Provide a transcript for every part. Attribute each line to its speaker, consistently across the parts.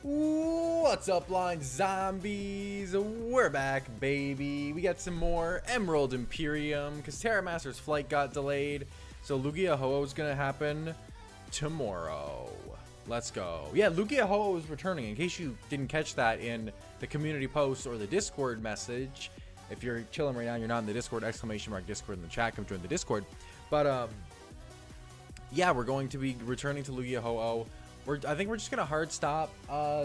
Speaker 1: What's up, blind zombies? We're back, baby. We got some more Emerald Imperium because Terramaster's flight got delayed. So Lugia Ho-Oh is going to happen tomorrow. Let's go. Yeah, Lugia Ho-Oh is returning. In case you didn't catch that in the community post or the Discord message. If you're chilling right now and you're not in the Discord, !Discord in the chat, come join the Discord. But, yeah, we're going to be returning to Lugia Ho-Oh. I think we're just gonna hard stop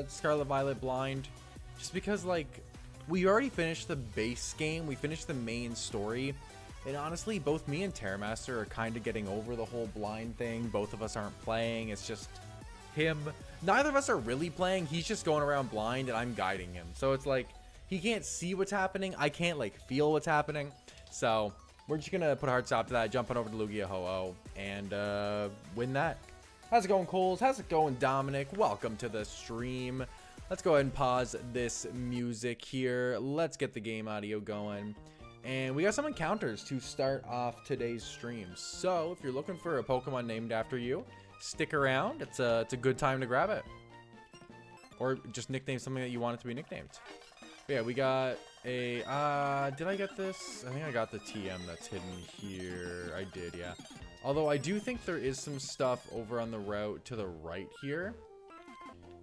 Speaker 1: Scarlet Violet Blind, just because like we already finished the base game, we finished the main story, and honestly, both me and Terramaster are kind of getting over the whole blind thing. Both of us aren't playing; it's just him. Neither of us are really playing. He's just going around blind, and I'm guiding him. So it's like he can't see what's happening. I can't like feel what's happening. So we're just gonna put a hard stop to that, jumping over to Lugia Ho-Oh, and win that. How's it going, Coles? How's it going, Dominic? Welcome to the stream. Let's go ahead and pause this music here. Let's get the game audio going. And we got some encounters to start off today's stream. So if you're looking for a Pokemon named after you, stick around. It's a good time to grab it. Or just nickname something that you want it to be nicknamed. But yeah, we got a... did I get this? I think I got the TM that's hidden here. I did, yeah. Although I do think there is some stuff over on the route to the right here,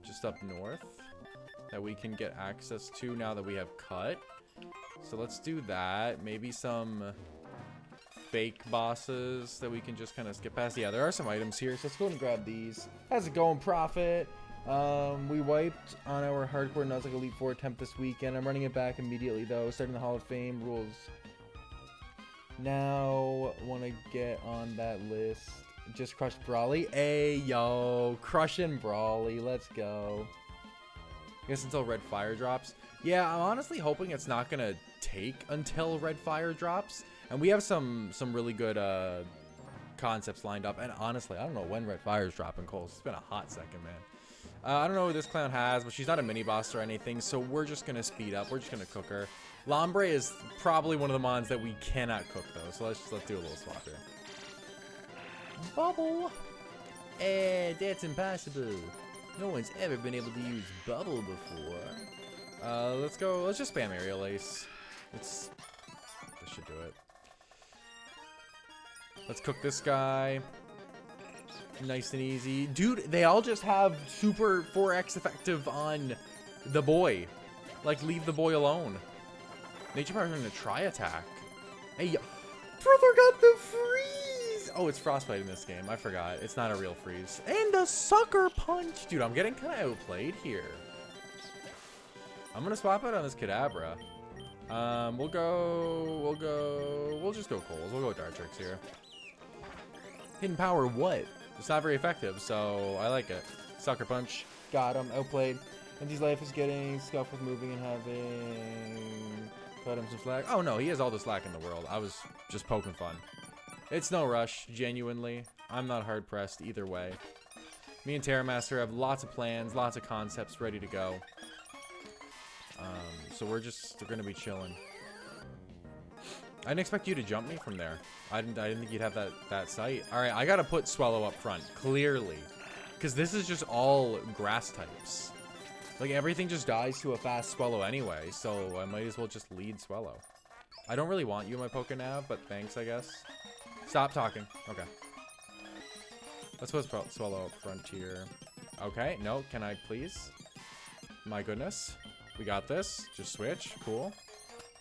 Speaker 1: just up north, that we can get access to now that we have cut. So let's do that. Maybe some fake bosses that we can just kind of skip past. Yeah, there are some items here, so let's go and grab these. How's it going, Prophet? We wiped on our Hardcore Nuzlocke Elite 4 attempt this weekend. I'm running it back immediately, though, starting the Hall of Fame rules. Now, want to get on that list. Just crushed Brawly. Hey, yo. Crushing Brawly. Let's go. I guess until Red Fire drops. Yeah, I'm honestly hoping it's not going to take until Red Fire drops. And we have some really good concepts lined up. And honestly, I don't know when Red Fire's dropping, Cole. It's been a hot second, man. I don't know who this clown has, but she's not a mini-boss or anything. So we're just going to speed up. We're just going to cook her. Lombre is probably one of the mons that we cannot cook though, so let's do a little swap here. Bubble! That's impossible. No one's ever been able to use Bubble before. Let's just spam Aerial Ace. This should do it. Let's cook this guy. Nice and easy. Dude, they all just have super 4x effective on the boy. Like, leave the boy alone. Nature Power in a try attack. Hey, brother got the freeze! Oh, it's Frostbite in this game. I forgot. It's not a real freeze. And a Sucker Punch! Dude, I'm getting kind of outplayed here. I'm going to swap out on this Kadabra. We'll just go Coles. We'll go with Dartrix here. Hidden Power, what? It's not very effective, so I like it. Sucker Punch. Got him. Outplayed. And his life is getting scuffed with moving and having... Cut him some slack. Oh no, he has all the slack in the world. I was just poking fun. It's no rush, genuinely. I'm not hard pressed either way. Me and Terramaster have lots of plans, lots of concepts ready to go. So we're gonna be chilling. I didn't expect you to jump me from there. I didn't think you'd have that sight. All right, I gotta put Swallow up front clearly, because this is just all grass types. Like, everything just dies to a fast Swallow anyway, so I might as well just lead Swallow. I don't really want you in my Pokénav, but thanks, I guess. Stop talking. Okay. Let's put Swallow up front here. Okay, no, can I please? My goodness. We got this. Just switch. Cool.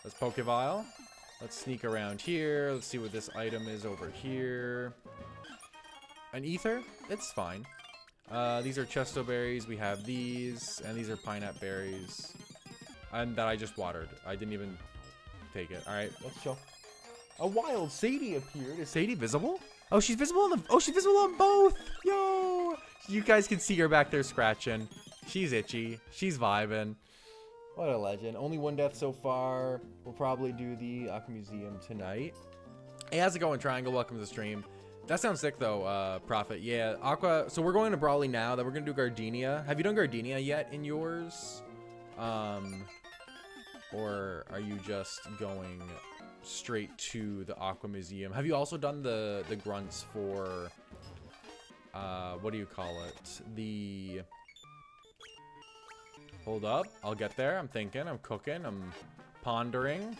Speaker 1: Let's Pokevile. Let's sneak around here. Let's see what this item is over here. An Ether? It's fine. These are Chesto berries. We have these, and these are pineapple berries, and that I just watered. I didn't even take it. All right, let's chill. A wild Sadie appeared. Is Sadie visible? Oh, she's visible on the. Oh, she's visible on both. Yo, you guys can see her back there scratching. She's itchy. She's vibing. What a legend. Only one death so far. We'll probably do the Aqua Museum tonight. Hey, how's it going, Triangle? Welcome to the stream. That sounds sick, though, Prophet. Yeah, Aqua. So we're going to Brawly now. Then we're going to do Gardenia. Have you done Gardenia yet in yours? Or are you just going straight to the Aqua Museum? Have you also done the grunts for, what do you call it? The Hold up. I'll get there. I'm thinking. I'm cooking. I'm pondering.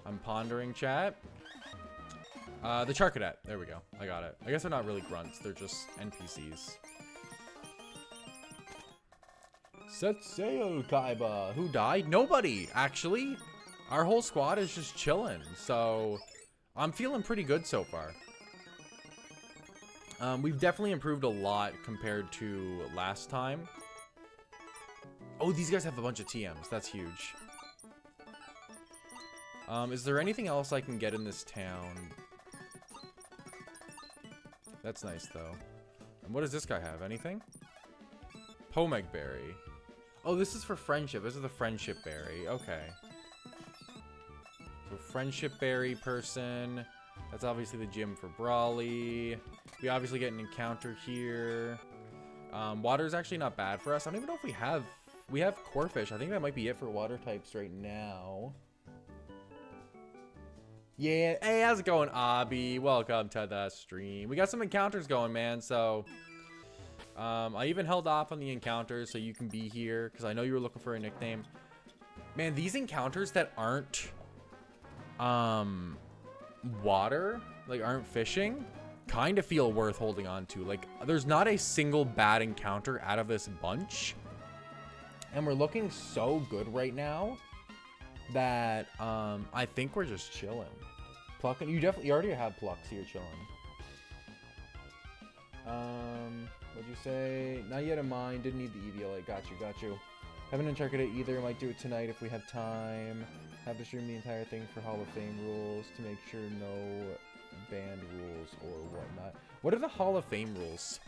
Speaker 1: I'm pondering, chat. The Charcadet. There we go. I got it. I guess they're not really grunts. They're just NPCs. Set sail, Kaiba. Who died? Nobody, actually. Our whole squad is just chilling. So, I'm feeling pretty good so far. We've definitely improved a lot compared to last time. Oh, these guys have a bunch of TMs. That's huge. Is there anything else I can get in this town? That's nice, though. And what does this guy have? Anything? Pomeg Berry. Oh, this is for friendship. This is the friendship berry. Okay. So, friendship berry person. That's obviously the gym for Brawly. We obviously get an encounter here. Water is actually not bad for us. I don't even know if we have... We have Corphish. I think that might be it for water types right now. Yeah. Hey, how's it going, Abby? Welcome to the stream. We got some encounters going, man. So, I even held off on the encounters so you can be here. Because I know you were looking for a nickname. Man, these encounters that aren't... water, like aren't fishing, kind of feel worth holding on to. Like, there's not a single bad encounter out of this bunch. And we're looking so good right now that I think we're just chilling. Plucking, you already have plucks here chilling. What'd you say? Not yet in mine. Didn't need the EVLA. Got you. Haven't unchecked it either. Might do it tonight if we have time. Have to stream the entire thing for Hall of Fame rules to make sure no banned rules or whatnot. What are the Hall of Fame rules?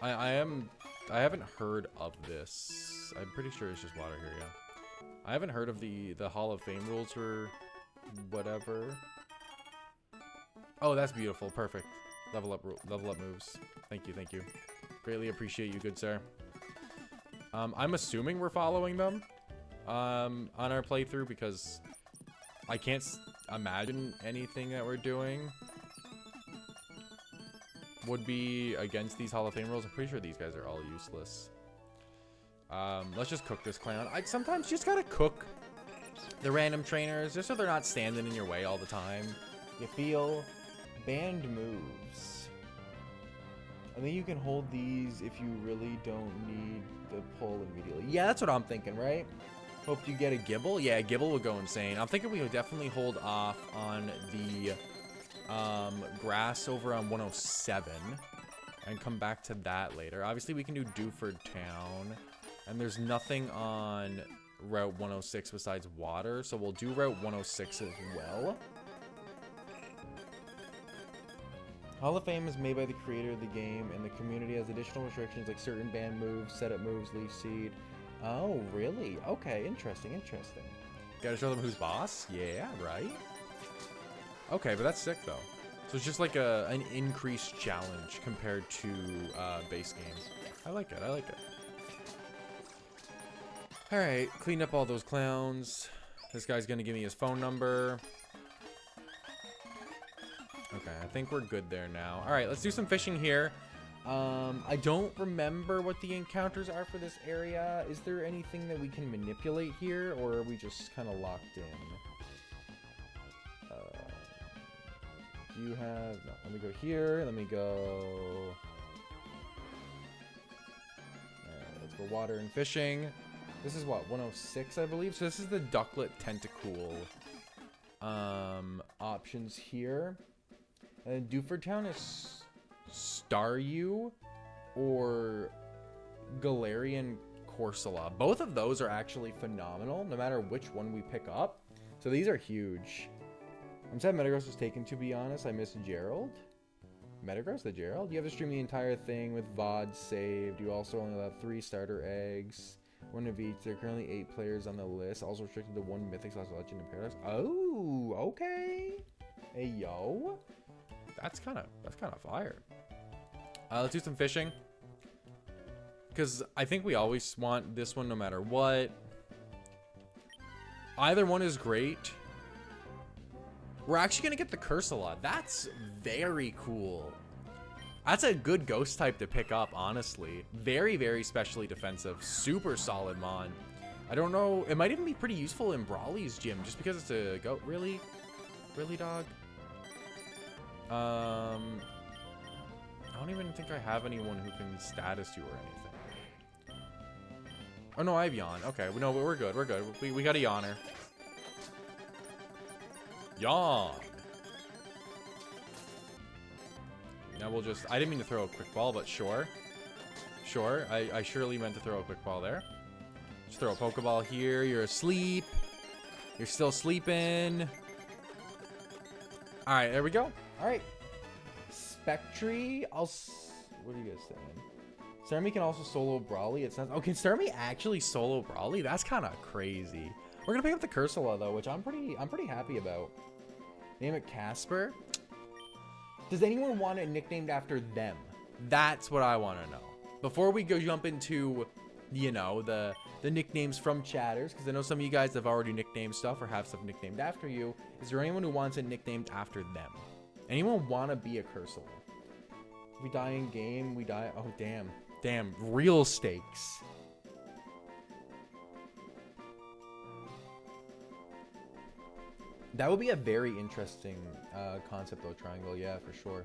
Speaker 1: I haven't heard of this. I'm pretty sure it's just water here, yeah. I haven't heard of the Hall of Fame rules or whatever. Oh, that's beautiful. Perfect. Level up moves. Thank you. Greatly appreciate you, good sir. I'm assuming we're following them on our playthrough because I can't imagine anything that we're doing would be against these Hall of Fame rules. I'm pretty sure these guys are all useless. Let's just cook this clown. I sometimes just gotta cook the random trainers just so they're not standing in your way all the time. You feel banned moves. I think you can hold these if you really don't need the pull immediately. Yeah, that's what I'm thinking, right? Hope you get a Gibble. Yeah, Gibble would go insane. I'm thinking we would definitely hold off on the grass over on 107 and come back to that later. Obviously, we can do Dewford Town, and there's nothing on Route 106 besides water, so we'll do Route 106 as well. Hall of Fame is made by the creator of the game, and the community has additional restrictions like certain banned moves, setup moves, leaf seed. Oh, really? Okay, interesting. Gotta show them who's boss? Yeah, right? Okay, but that's sick, though. So it's just like an increased challenge compared to base games. I like it. Alright, clean up all those clowns. This guy's gonna give me his phone number. Okay, I think we're good there now. Alright, let's do some fishing here. I don't remember what the encounters are for this area. Is there anything that we can manipulate here, or are we just kind of locked in? Do you have... No, let me go here. Let me go... Alright, let's go water and fishing. This is what, 106, I believe? So this is the Ducklet Tentacool options here. And Dewford Town is Staryu or Galarian Corsola. Both of those are actually phenomenal, no matter which one we pick up. So these are huge. I'm sad Metagross was taken, to be honest. I miss Gerald. Metagross, the Gerald? You have to stream the entire thing with VOD saved. You also only have 3 starter eggs. 1 of each. There are currently 8 players on the list. Also restricted to 1 Mythic/Legend in Paradise. Oh, okay. Hey, yo. That's kind of fire. Let's do some fishing. Because I think we always want this one no matter what. Either one is great. We're actually going to get the Curse a lot. That's very cool. That's a good ghost type to pick up, honestly. Very, very specially defensive. Super solid mon. I don't know. It might even be pretty useful in Brawly's gym just because it's a goat. Really? Really, dog? I don't even think I have anyone who can status you or anything. Oh, no, I have Yawn. Okay, no, we're good. We're good. We got a Yawner. Yawn. Now we'll just... I didn't mean to throw a quick ball, but sure. Sure. I surely meant to throw a quick ball there. Just throw a Pokeball here. You're asleep. You're still sleeping. All right, there we go. All right. Spectre. What are you guys saying? Starmie can also solo Brawly. It's not... Oh, can Starmie actually solo Brawly? That's kind of crazy. We're going to pick up the Cursula, though, which I'm pretty happy about. Name it Casper. Does anyone want it nicknamed after them? That's what I want to know. Before we go jump into, you know, the nicknames from chatters, because I know some of you guys have already nicknamed stuff or have stuff nicknamed after you. Is there anyone who wants it nicknamed after them? Anyone want to be a Cursor? If we die in game, we die. Oh, damn. Damn. Real stakes. That would be a very interesting concept, though, Triangle. Yeah, for sure.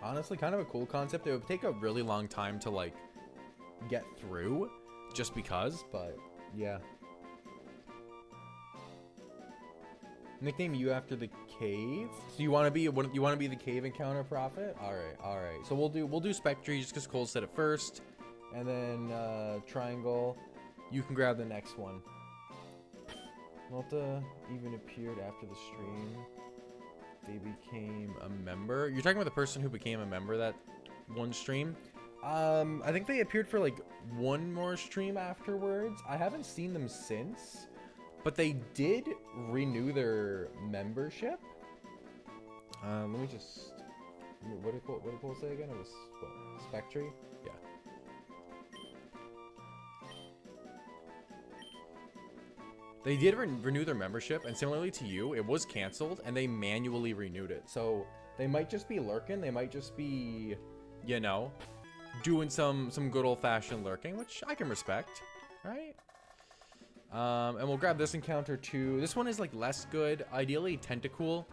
Speaker 1: Honestly, kind of a cool concept. It would take a really long time to, like, get through, just because, but, yeah. Nickname you after the cave? So you want to be the cave encounter prophet? All right. So we'll do Spectre just because Cole said it first, and then Triangle. You can grab the next one. Malta even appeared after the stream. They became a member. You're talking about the person who became a member that one stream? I think they appeared for like one more stream afterwards. I haven't seen them since, but they did renew their membership. Let me just... What did Cole say again? It was what? Spectre? Yeah. They did renew their membership, and similarly to you, it was canceled, and they manually renewed it. So they might just be lurking. They might just be, you know, doing some good old-fashioned lurking, which I can respect, right? And we'll grab this encounter too. This one is like less good. Ideally, Tentacool.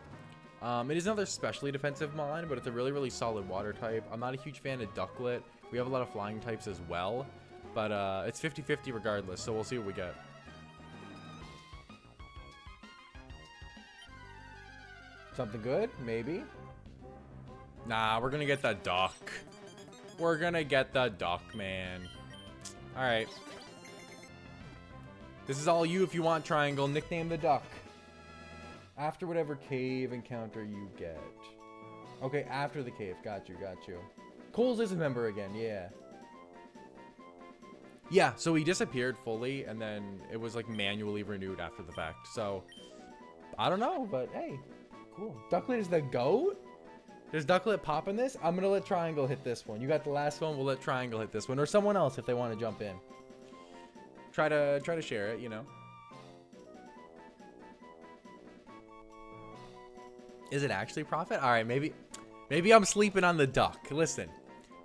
Speaker 1: It is another specially defensive mon, but it's a really, really solid water type. I'm not a huge fan of Ducklet. We have a lot of flying types as well, but it's 50-50 regardless, so we'll see what we get. Something good? Maybe. Nah, we're gonna get the duck. We're gonna get the duck, man. Alright. This is all you if you want, Triangle. Nickname the duck. After whatever cave encounter you get. Okay, after the cave. Got you. Coles is a member again, yeah. Yeah, so he disappeared fully, and then it was like manually renewed after the fact. So, I don't know, but hey. Cool. Ducklet is the GOAT? Does Ducklet pop in this? I'm going to let Triangle hit this one. You got the last one. We'll let Triangle hit this one. Or someone else if they want to jump in. Try to share it, you know. Is it actually Prophet? All right, maybe I'm sleeping on the duck. Listen,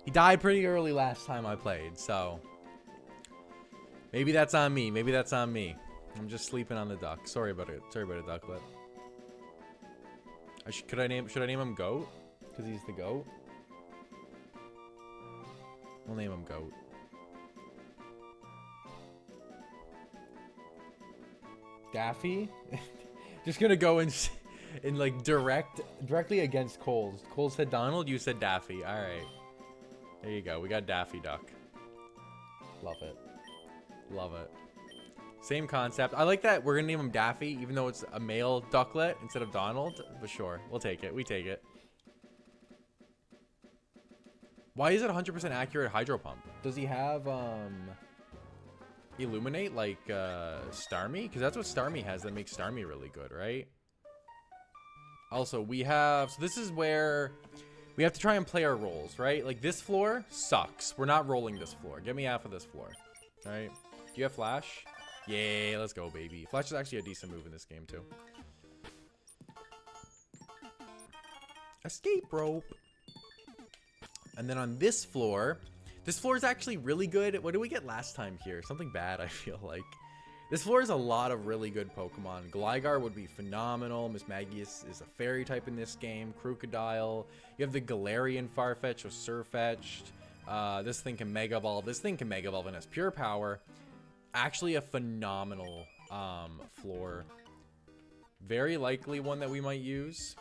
Speaker 1: he died pretty early last time I played, so maybe that's on me. I'm just sleeping on the duck. Sorry about it. Sorry about it, Ducklet. Should I name him Goat? Because he's the GOAT? We'll name him Goat. Daffy? Just gonna go in like directly against Coles. Cole said Donald, you said Daffy. Alright. There you go. We got Daffy Duck. Love it. Love it. Same concept. I like that we're gonna name him Daffy, even though it's a male ducklet instead of Donald. But sure, we'll take it. We take it. Why is it 100% accurate Hydro Pump? Does he have Illuminate like Starmie? Because that's what Starmie has that makes Starmie really good, right? Also, we have... So this is where we have to try and play our roles, right? Like this floor sucks. We're not rolling this floor. Get me half of this floor. All right. Do you have Flash? Yeah, let's go, baby. Flash is actually a decent move in this game, too. Escape rope. And then on this floor is actually really good. What did we get last time here? Something bad, I feel like. This floor is a lot of really good Pokemon. Gligar would be phenomenal. Miss Magius is a fairy type in this game. Crocodile. You have the Galarian Farfetch with Surfetched. This thing can Mega Evolve. This thing can Mega Evolve and has pure power. Actually a phenomenal floor. Very likely one that we might use.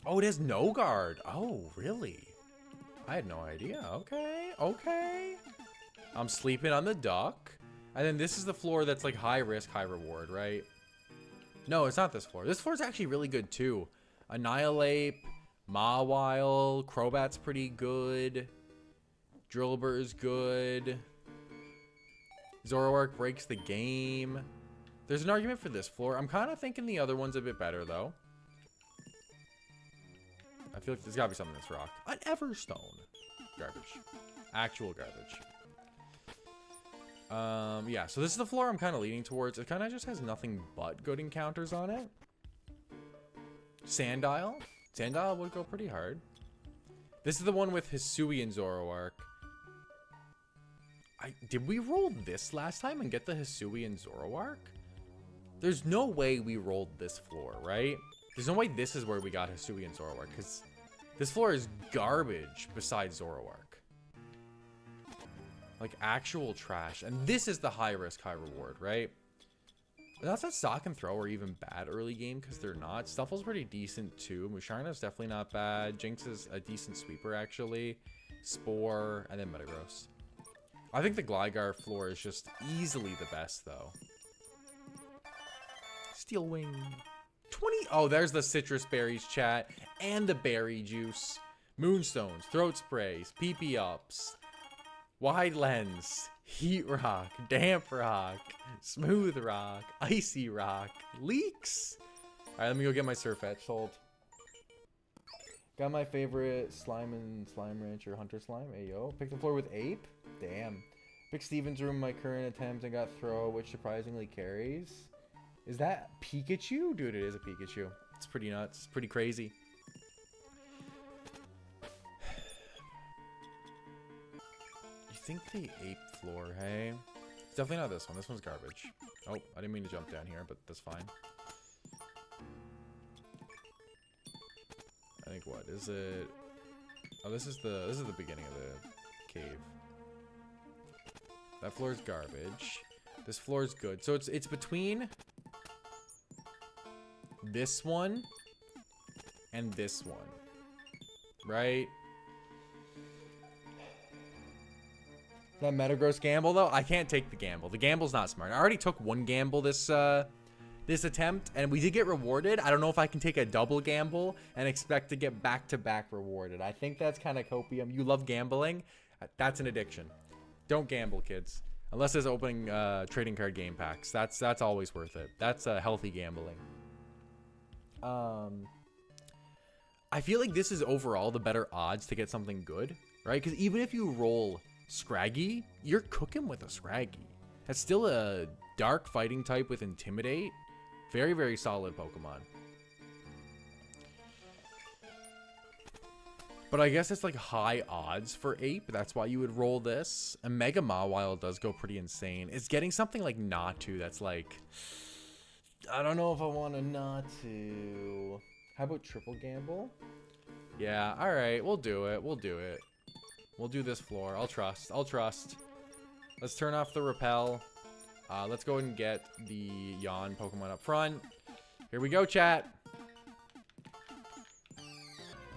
Speaker 1: Oh, it has no guard. Oh, really? I had no idea. Okay, okay. I'm sleeping on the dock. And then this is the floor that's like high risk, high reward, right? No, it's not this floor. This floor is actually really good too. Annihilate, Mawile, Crobat's pretty good. Drillbur's good. Zoroark breaks the game. There's an argument for this floor. I'm kind of thinking the other one's a bit better though. I feel like there's gotta be something in this rock. An Everstone. Garbage. Actual garbage. Yeah, so this is the floor I'm kind of leaning towards. It kind of just has nothing but good encounters on it. Sandile. Sandile would go pretty hard. This is the one with Hisuian Zoroark. Did we roll this last time and get the Hisuian Zoroark? There's no way we rolled this floor, right? There's no way this is where we got Hisuian Zoroark, because this floor is garbage besides Zoroark. Like actual trash. And this is the high risk, high reward, right? That's not Stock and Throw or even bad early game, because they're not. Stuffle's pretty decent too. Musharna's definitely not bad. Jinx is a decent sweeper actually. Spore, and then Metagross. I think the Gligar floor is just easily the best though. Steel Wing. 20. Oh, there's the citrus berries, chat, and the berry juice. Moonstones, throat sprays, PP ups, wide lens, heat rock, damp rock, smooth rock, icy rock, leaks. All right, let me go get my Surfetch sold. Got my favorite slime and slime rancher hunter slime. Ayo. Picked the floor with ape. Damn. Picked Steven's room in my current attempt and got throw, which surprisingly carries. Is that Pikachu? Dude, it is a Pikachu. It's pretty nuts. It's pretty crazy. You think the ape floor, hey? It's definitely not this one. This one's garbage. Oh, I didn't mean to jump down here, but that's fine. I think what is it? Oh, this is the beginning of the cave. That floor is garbage. This floor is good. So it's between this one and this one, right? That Metagross gamble though, I can't take the gamble. The gamble's not smart. I already took one gamble this attempt, and we did get rewarded. I don't know if I can take a double gamble and expect to get back-to-back rewarded. I think that's kind of copium. You love gambling. That's an addiction. Don't gamble, kids. Unless it's opening trading card game packs. That's always worth it. That's healthy gambling. I feel like this is overall the better odds to get something good, right? Because even if you roll Scraggy, you're cooking with a Scraggy. That's still a dark fighting type with Intimidate. Very, very solid Pokemon. But I guess it's like high odds for Ape. That's why you would roll this. And Mega Mawile does go pretty insane. It's getting something like Natu that's like... I don't know if I want a Natu. How about Triple Gamble? Yeah, alright. We'll do it. We'll do it. We'll do this floor. I'll trust. I'll trust. Let's turn off the Repel. Let's go ahead and get the Yawn Pokemon up front. Here we go, chat.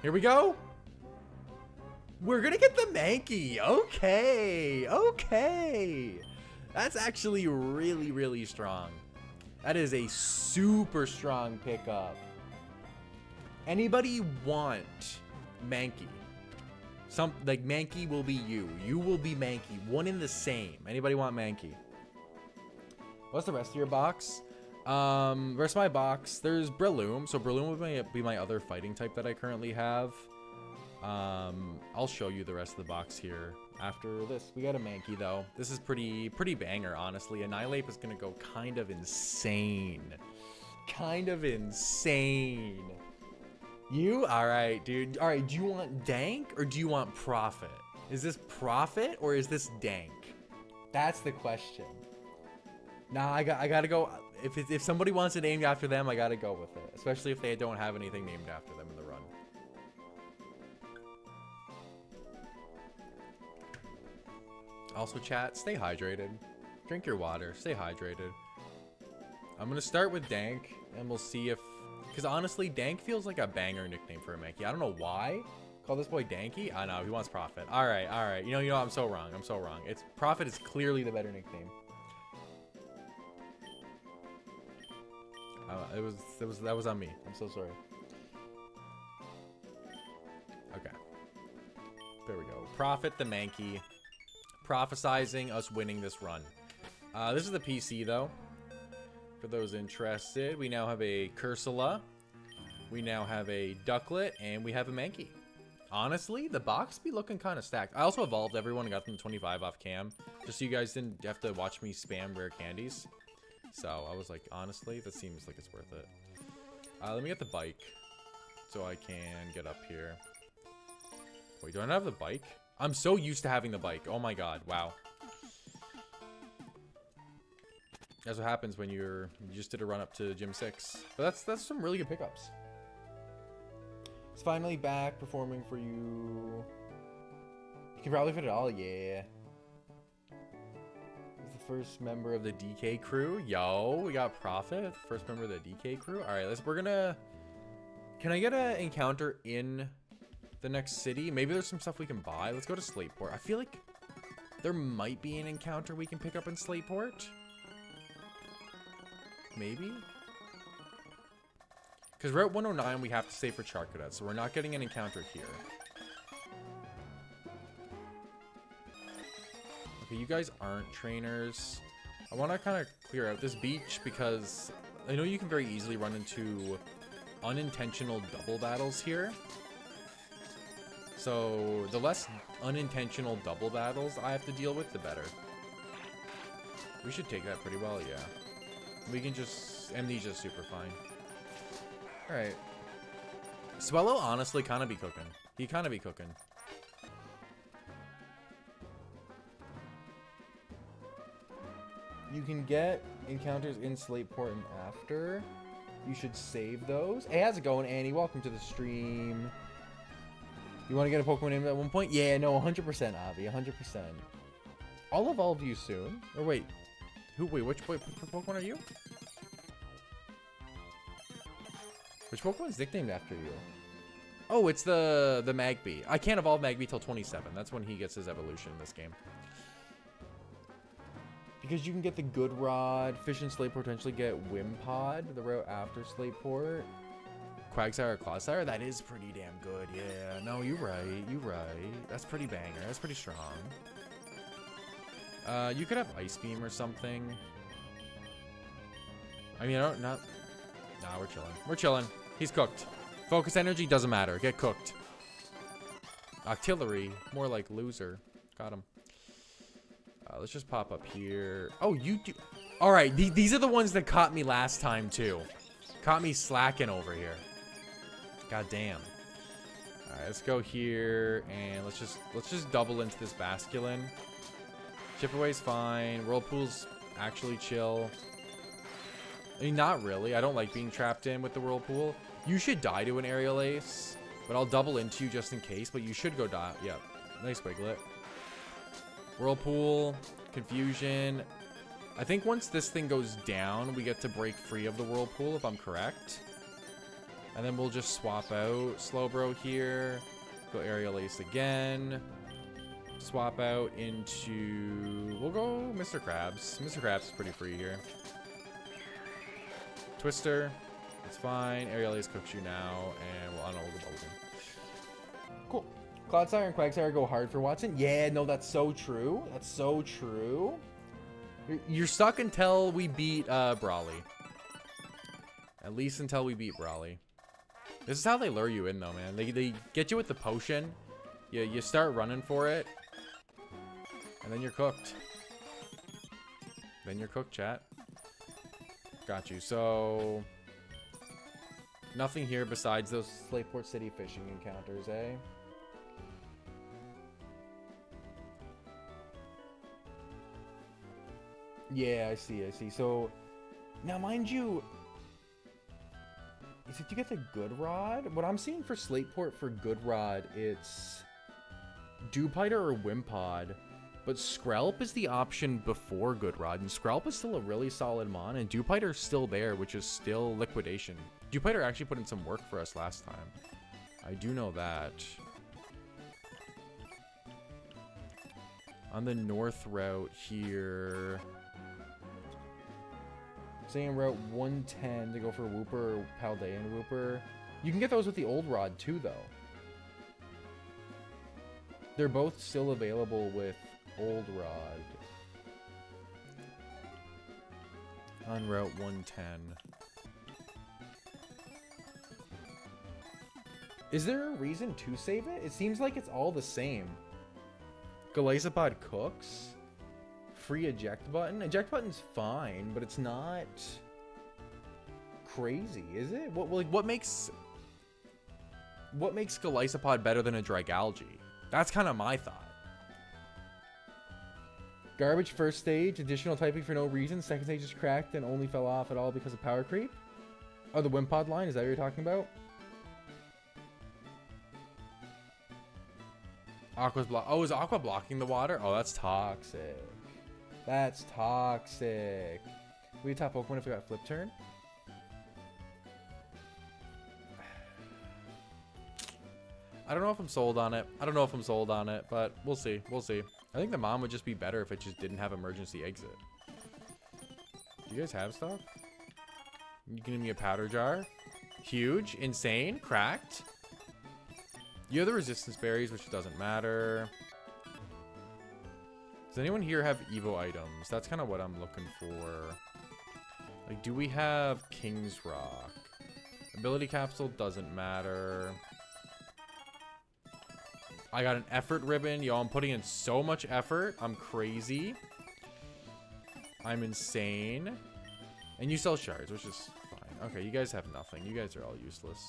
Speaker 1: Here we go. We're gonna get the Mankey. Okay. Okay. That's actually really, really strong. That is a super strong pickup. Anybody want Mankey? Like Mankey will be you. You will be Mankey. One in the same. Anybody want Mankey? What's the rest of your box? Rest of my box, there's Breloom. So Breloom would be my other fighting type that I currently have. I'll show you the rest of the box here after this. We got a Mankey though. This is pretty banger, honestly. Annihilate is gonna go kind of insane. Kind of insane. You? Alright, dude. Alright, do you want dank or do you want profit? Is this profit or is this dank? That's the question. Nah, I gotta go. If somebody wants it named after them, I gotta go with it. Especially if they don't have anything named after them in the run. Also, chat, stay hydrated. Drink your water. Stay hydrated. I'm gonna start with dank, and we'll see if... Because honestly, dank feels like a banger nickname for a Mankey. I don't know why. Call this boy Danky? I know, he wants profit. Alright, alright. You know, I'm so wrong. I'm so wrong. It's profit is clearly the better nickname. That was on me. I'm so sorry. Okay. There we go. Profit the Mankey. Prophesizing us winning this run. This is the PC though. For those interested, we now have a Cursula. We now have a Ducklet, and we have a Mankey. Honestly, the box be looking kind of stacked. I also evolved everyone and got them 25 off cam, just so you guys didn't have to watch me spam rare candies. So I was like, honestly, that seems like it's worth it. Let me get the bike so I can get up here. Wait, do I not have the bike? I'm so used to having the bike. Oh my god, wow. That's what happens when you just did a run up to Gym 6. But that's some really good pickups. It's finally back performing for you. You can probably fit it all, yeah. He's the first member of the DK crew. Yo, we got Profit, first member of the DK crew. All right, we're gonna. Can I get an encounter in the next city? Maybe there's some stuff we can buy. Let's go to Slateport. I feel like there might be an encounter we can pick up in Slateport. Maybe. Because Route 109, we have to stay for Charcadet, so we're not getting an encounter here. Okay, you guys aren't trainers. I want to kind of clear out this beach because I know you can very easily run into unintentional double battles here. So the less unintentional double battles I have to deal with, the better. We should take that pretty well, yeah. We can just... Amnesia's super fine. Alright. Swellow honestly kind of be cooking. He kind of be cooking. You can get encounters in Slateport and after. You should save those. Hey, how's it going, Annie? Welcome to the stream. You want to get a Pokemon name at one point? Yeah, no, 100%, Avi. 100%. I'll evolve you soon. Or wait. Wait, which Pokemon are you? Which Pokemon's nicknamed after you? Oh, it's the Magby. I can't evolve Magby till 27. That's when he gets his evolution in this game. Because you can get the Good Rod, Fish and Slateport potentially get Wimpod, the route after Slateport. Quagsire or Clodsire, that is pretty damn good. Yeah, no, you're right. You're right. That's pretty banger. That's pretty strong. You could have Ice Beam or something. I mean, nah, we're chilling. We're chilling. He's cooked. Focus energy doesn't matter. Get cooked. Octillery, more like loser. Got him. Let's just pop up here. Oh, you do. All right, these are the ones that caught me last time too. Caught me slacking over here. God damn. All right, let's go here and let's just double into this Basculin. Chip Away's fine. Whirlpool's actually chill. I mean, not really. I don't like being trapped in with the Whirlpool. You should die to an Aerial Ace, but I'll double into you just in case. But you should go die. Yep. Nice Wiglet. Whirlpool. Confusion. I think once this thing goes down, we get to break free of the Whirlpool, if I'm correct. And then we'll just swap out Slowbro here. Go Aerial Ace again. Swap out into... We'll go Mr. Krabs. Mr. Krabs is pretty free here. Twister. It's fine. Aerial Ace cooks you now. And we'll unhold the Bubblegum. Cool. Clodsire and Quagsire go hard for Watson. Yeah, no, that's so true. That's so true. You're stuck until we beat Brawly. At least until we beat Brawly. This is how they lure you in, though, man. They get you with the potion. You start running for it. And then you're cooked. Then you're cooked, chat. Got you. So... Nothing here besides those Slateport City fishing encounters, eh? Yeah, I see. So, now mind you, is it to get the good rod? What I'm seeing for Slateport for good rod, it's Dupiter or Wimpod. But Skrelp is the option before good rod, and Skrelp is still a really solid mon, and Dupiter's still there, which is still liquidation. Dupiter actually put in some work for us last time. I do know that. On the north route here, saying route 110 to go for Wooper or Paldean Wooper. You can get those with the old rod too, though. They're both still available with old rod. On route 110. Is there a reason to save it? It seems like it's all the same. Golisopod cooks. Free eject button. Eject button's fine, but it's not crazy, is it? What makes Golisopod better than a Dragalge? That's kind of my thought. Garbage first stage, additional typing for no reason. Second stage is cracked and only fell off at all because of power creep. Oh, the Wimpod line, is that what you're talking about? Aqua's block. Oh, is Aqua blocking the water? Oh, that's toxic. That's toxic. We top Pokemon if we got flip turn. I don't know if I'm sold on it. But we'll see. I think the mom would just be better if it just didn't have emergency exit. Do you guys have stuff? You can give me a powder jar. Huge, insane, cracked. You have the resistance berries, which doesn't matter. Does anyone here have Evo items? That's kind of what I'm looking for. Like, do we have King's Rock? Ability capsule doesn't matter. I got an effort ribbon. Yo, I'm putting in so much effort. I'm crazy. I'm insane. And you sell shards, which is fine. Okay, you guys have nothing. You guys are all useless.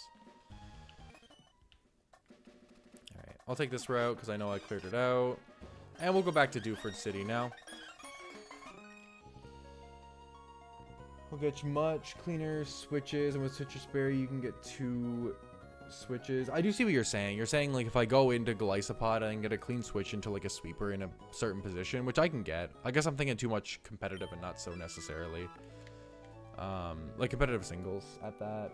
Speaker 1: Alright, I'll take this route because I know I cleared it out. And we'll go back to Dewford City now. We'll get you much cleaner switches. And with Citrus Berry, you can get 2 switches. I do see what you're saying. You're saying, like, if I go into Golisopod, I can get a clean switch into, like, a sweeper in a certain position, which I can get. I guess I'm thinking too much competitive and not so necessarily. Like, competitive singles at that.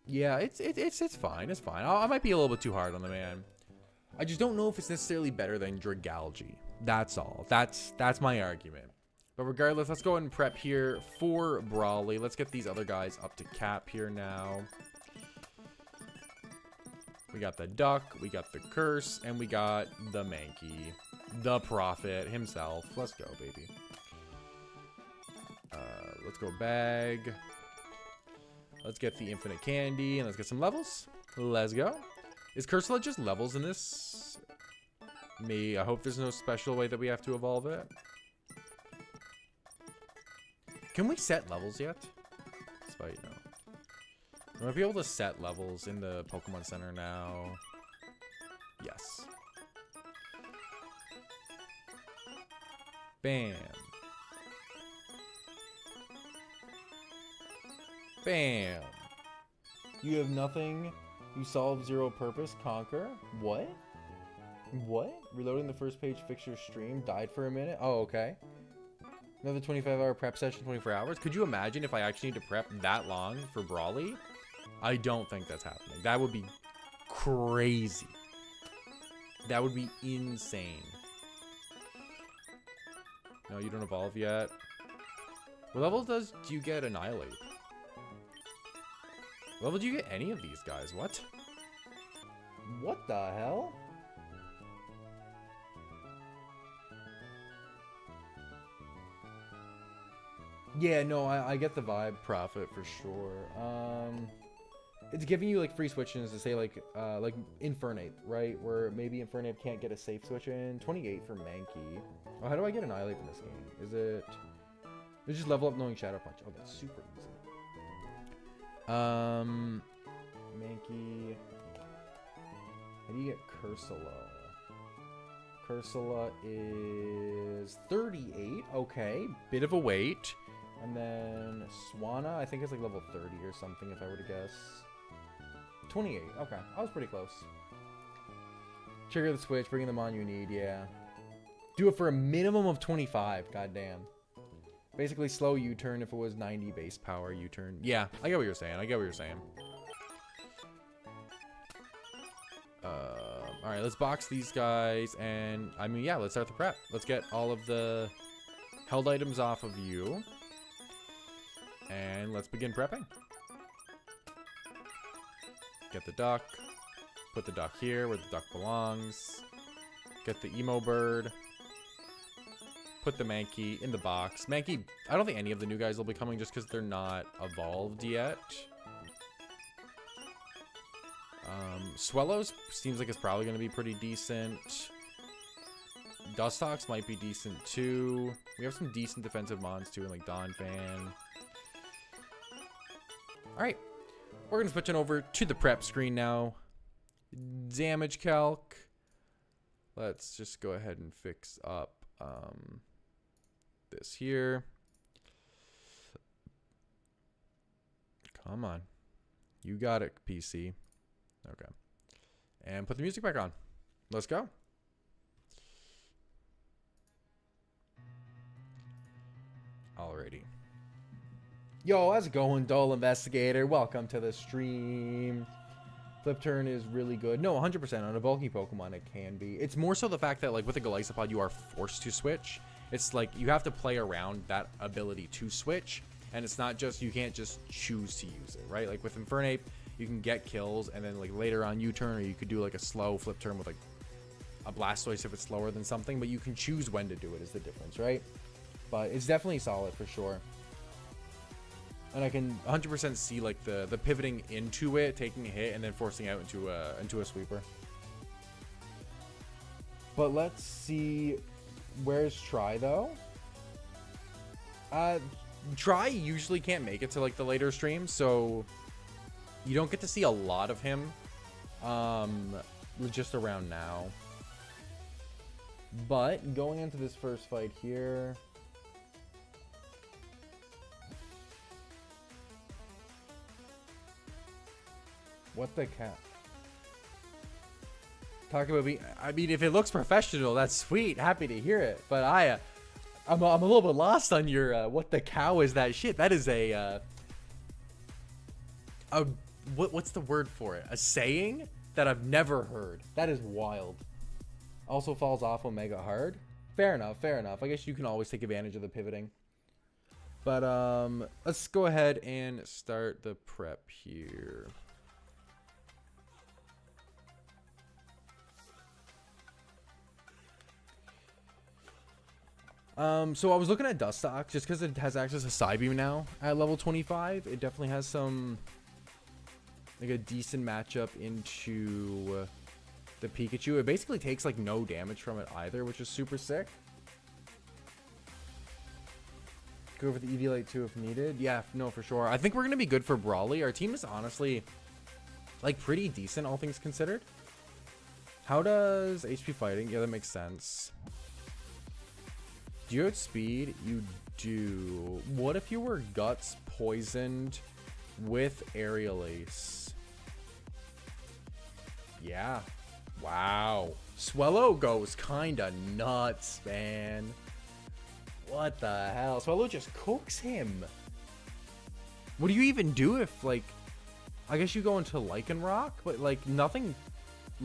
Speaker 1: Yeah, it's fine. It's fine. I might be a little bit too hard on the man. I just don't know if it's necessarily better than Dragalge. That's all. That's my argument. But regardless, let's go ahead and prep here for Brawly. Let's get these other guys up to cap here now. We got the Duck, we got the Curse, and we got the Mankey. The Prophet himself. Let's go, baby. Let's go bag. Let's get the infinite candy, and let's get some levels. Let's go. Is Cursula just levels in this? I hope there's no special way that we have to evolve it. Can we set levels yet? Despite no. I'm gonna be able to set levels in the Pokemon Center now. Yes. Bam. Bam. You have nothing. You solve zero purpose. Conquer. What? What? Reloading the first page fixture stream. Died for a minute. Oh, okay. Another 25-hour prep session, 24 hours. Could you imagine if I actually need to prep that long for Brawly? I don't think that's happening. That would be crazy. That would be insane. No, you don't evolve yet. What level do you get Annihilate? What level do you get any of these guys? What? What the hell? Yeah, no, I get the vibe, Prophet, for sure. It's giving you, like, free switch-ins to say, like Infernape, right? Where maybe Infernape can't get a safe switch-in. 28 for Mankey. Oh, how do I get Annihilate in this game? Is it... Let's just level up knowing Shadow Punch. Oh, that's super easy. Mankey. How do you get Cursula? Cursula is 38. Okay, bit of a wait. And then Swanna, I think it's like level 30 or something if I were to guess. 28. Okay, I was pretty close. Trigger the switch, bring the mon you need, yeah. Do it for a minimum of 25, goddamn. Basically slow U-turn if it was 90 base power U-turn. Yeah, I get what you're saying. Alright, let's box these guys, and I mean, yeah, let's start the prep. Let's get all of the held items off of you. And let's begin prepping. Get the duck. Put the duck here where the duck belongs. Get the emo bird. Put the Mankey in the box. Mankey, I don't think any of the new guys will be coming just because they're not evolved yet. Swellows seems like it's probably going to be pretty decent. Dustox might be decent too. We have some decent defensive mons too, and like Donphan. Alright, we're going to switch on over to the prep screen now. Damage calc. Let's just go ahead and fix up this here. Come on. You got it, PC. Okay. And put the music back on. Let's go. Alrighty. Yo, how's it going, Dole Investigator? Welcome to the stream. Flip turn is really good. No, 100% on a bulky Pokemon it can be. It's more so the fact that like with a Golisopod you are forced to switch. It's like you have to play around that ability to switch, and it's not just you can't just choose to use it, right? Like with Infernape, you can get kills and then like later on U-turn, or you could do like a slow flip turn with like a Blastoise if it's slower than something, but you can choose when to do it is the difference, right? But it's definitely solid for sure. And I can 100% see like the pivoting into it, taking a hit, and then forcing out into a sweeper. But let's see, where's Try though? Try usually can't make it to like the later streams, so you don't get to see a lot of him just around now. But going into this first fight here, what the cat? Talk about me. I mean, if it looks professional, that's sweet. Happy to hear it. But I'm a little bit lost on your what the cow is that shit. That is a what's the word for it? A saying that I've never heard. That is wild. Also falls off Omega hard. Fair enough. Fair enough. I guess you can always take advantage of the pivoting. But let's go ahead and start the prep here. So I was looking at Dustox just because it has access to Psybeam now at level 25. It definitely has some like a decent matchup into the Pikachu. It basically takes like no damage from it either, which is super sick. Go over the Eviolite too if needed. Yeah, no, for sure. I think we're gonna be good for Brawly. Our team is honestly like pretty decent, all things considered. How does HP fighting? Yeah, that makes sense. Do you outspeed? You do. What if you were Guts poisoned with Aerial Ace? Yeah. Wow. Swellow goes kinda nuts, man. What the hell? Swellow just cooks him. What do you even do if, like, I guess you go into Lycanroc, but, like, nothing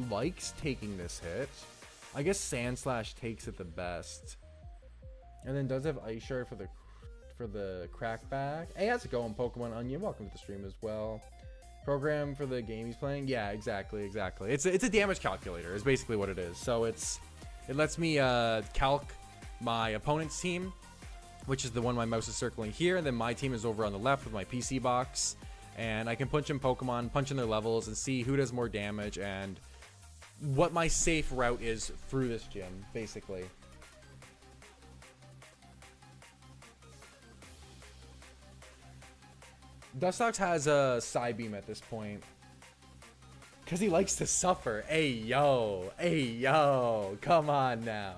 Speaker 1: likes taking this hit. I guess Sandslash takes it the best. And then does have Ice Shard for the crackback. Hey, how's it going, Pokemon Onion? Welcome to the stream as well. Program for the game he's playing. Yeah, exactly. It's a damage calculator is basically what it is. So it lets me calc my opponent's team, which is the one my mouse is circling here, and then my team is over on the left with my PC box, and I can punch in Pokemon, punch in their levels, and see who does more damage and what my safe route is through this gym, basically. Dustox has a Psybeam at this point. Because he likes to suffer. Hey, yo. Come on now.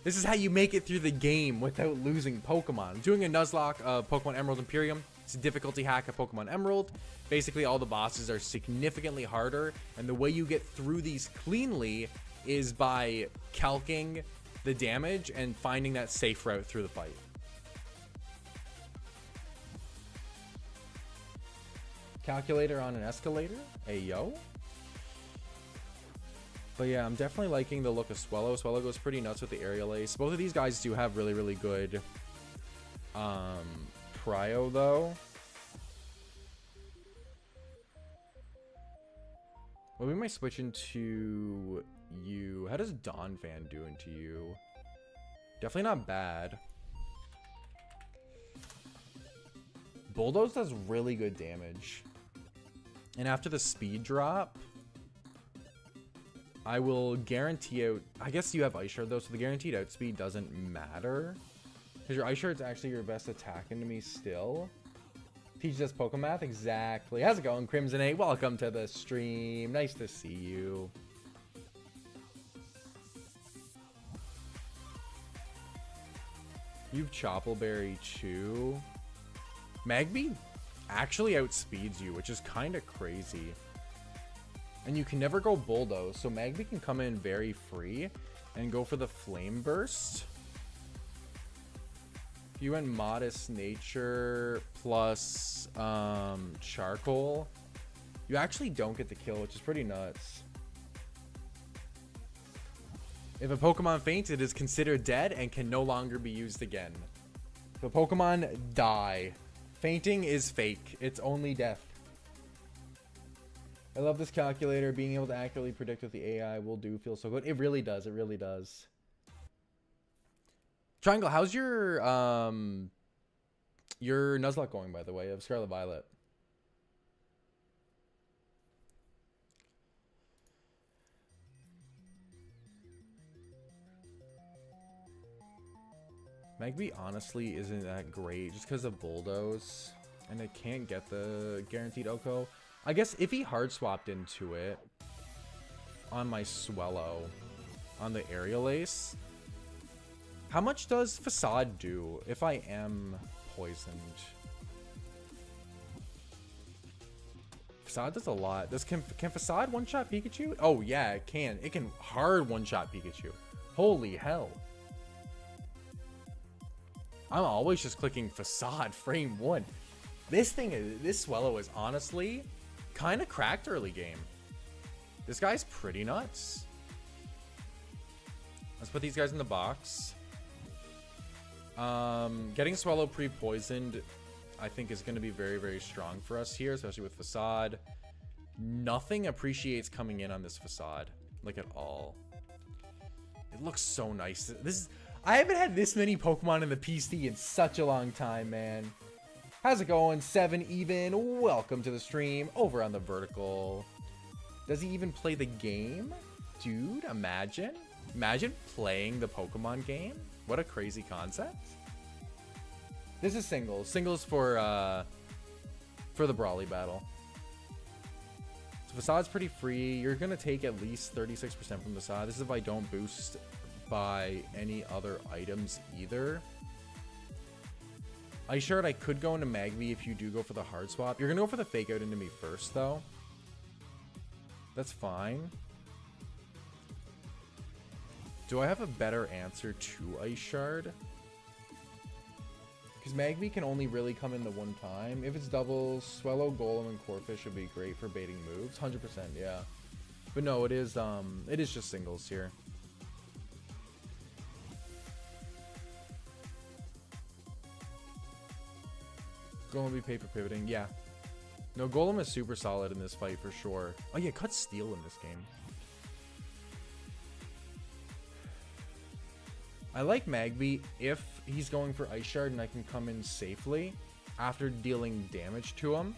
Speaker 1: This is how you make it through the game without losing Pokemon. I'm doing a Nuzlocke of Pokemon Emerald Imperium. It's a difficulty hack of Pokemon Emerald. Basically, all the bosses are significantly harder. And the way you get through these cleanly is by calcing the damage and finding that safe route through the fight. Calculator on an escalator. Hey, yo. But yeah, I'm definitely liking the look of Swellow. Swellow goes pretty nuts with the Aerial Ace. Both of these guys do have really, really good prio, though. Well, we might switch into you. How does Donphan do into you? Definitely not bad. Bulldoze does really good damage. And after the speed drop, I will guarantee out... I guess you have Ice Shard, though, so the guaranteed outspeed doesn't matter. Because your Ice Shard's actually your best attack into me still. Teaches us Pokemath? Exactly. How's it going, Crimson 8? Welcome to the stream. Nice to see you. You've Choppleberry too. Magby actually outspeeds you, which is kind of crazy. And you can never go Bulldoze, so Magby can come in very free and go for the Flame Burst. If you went Modest Nature plus Charcoal, you actually don't get the kill, which is pretty nuts. If a Pokemon faints, it is considered dead and can no longer be used again. So Pokemon die. Fainting is fake. It's only death. I love this calculator. Being able to accurately predict what the AI will do feels so good. It really does. It really does. Triangle, how's your Nuzlocke going, by the way, of Scarlet Violet? Magby honestly isn't that great just because of Bulldoze, and it can't get the guaranteed Oko. I guess if he hard swapped into it on my Swellow on the Aerial Ace, how much does Facade do if I am poisoned? Facade does a lot. Can Facade one-shot Pikachu? Oh yeah, it can. It can hard one-shot Pikachu. Holy hell. I'm always just clicking Facade frame 1. This Swellow is honestly kind of cracked early game. This guy's pretty nuts. Let's put these guys in the box. Getting Swellow pre-poisoned, I think, is going to be very, very strong for us here, especially with Facade. Nothing appreciates coming in on this Facade, like at all. It looks so nice. I haven't had this many Pokemon in the PC in such a long time, man. How's it going? 7 even. Welcome to the stream over on the vertical. Does he even play the game? Dude, imagine. Imagine playing the Pokemon game. What a crazy concept. This is singles. Singles for the Brawly battle. So Facade's pretty free. You're going to take at least 36% from Facade. This is if I don't boost by any other items either. Ice Shard, I could go into Magby if you do go for the hard swap. You're going to go for the fake out into me first, though. That's fine. Do I have a better answer to Ice Shard? Because Magby can only really come in the one time. If it's doubles, Swellow, Golem, and Corphish would be great for baiting moves. 100%, yeah. But no, it is just singles here. Golem will be paper pivoting, yeah. No, Golem is super solid in this fight for sure. Oh yeah, cut Steel in this game. I like Magby if he's going for Ice Shard and I can come in safely after dealing damage to him.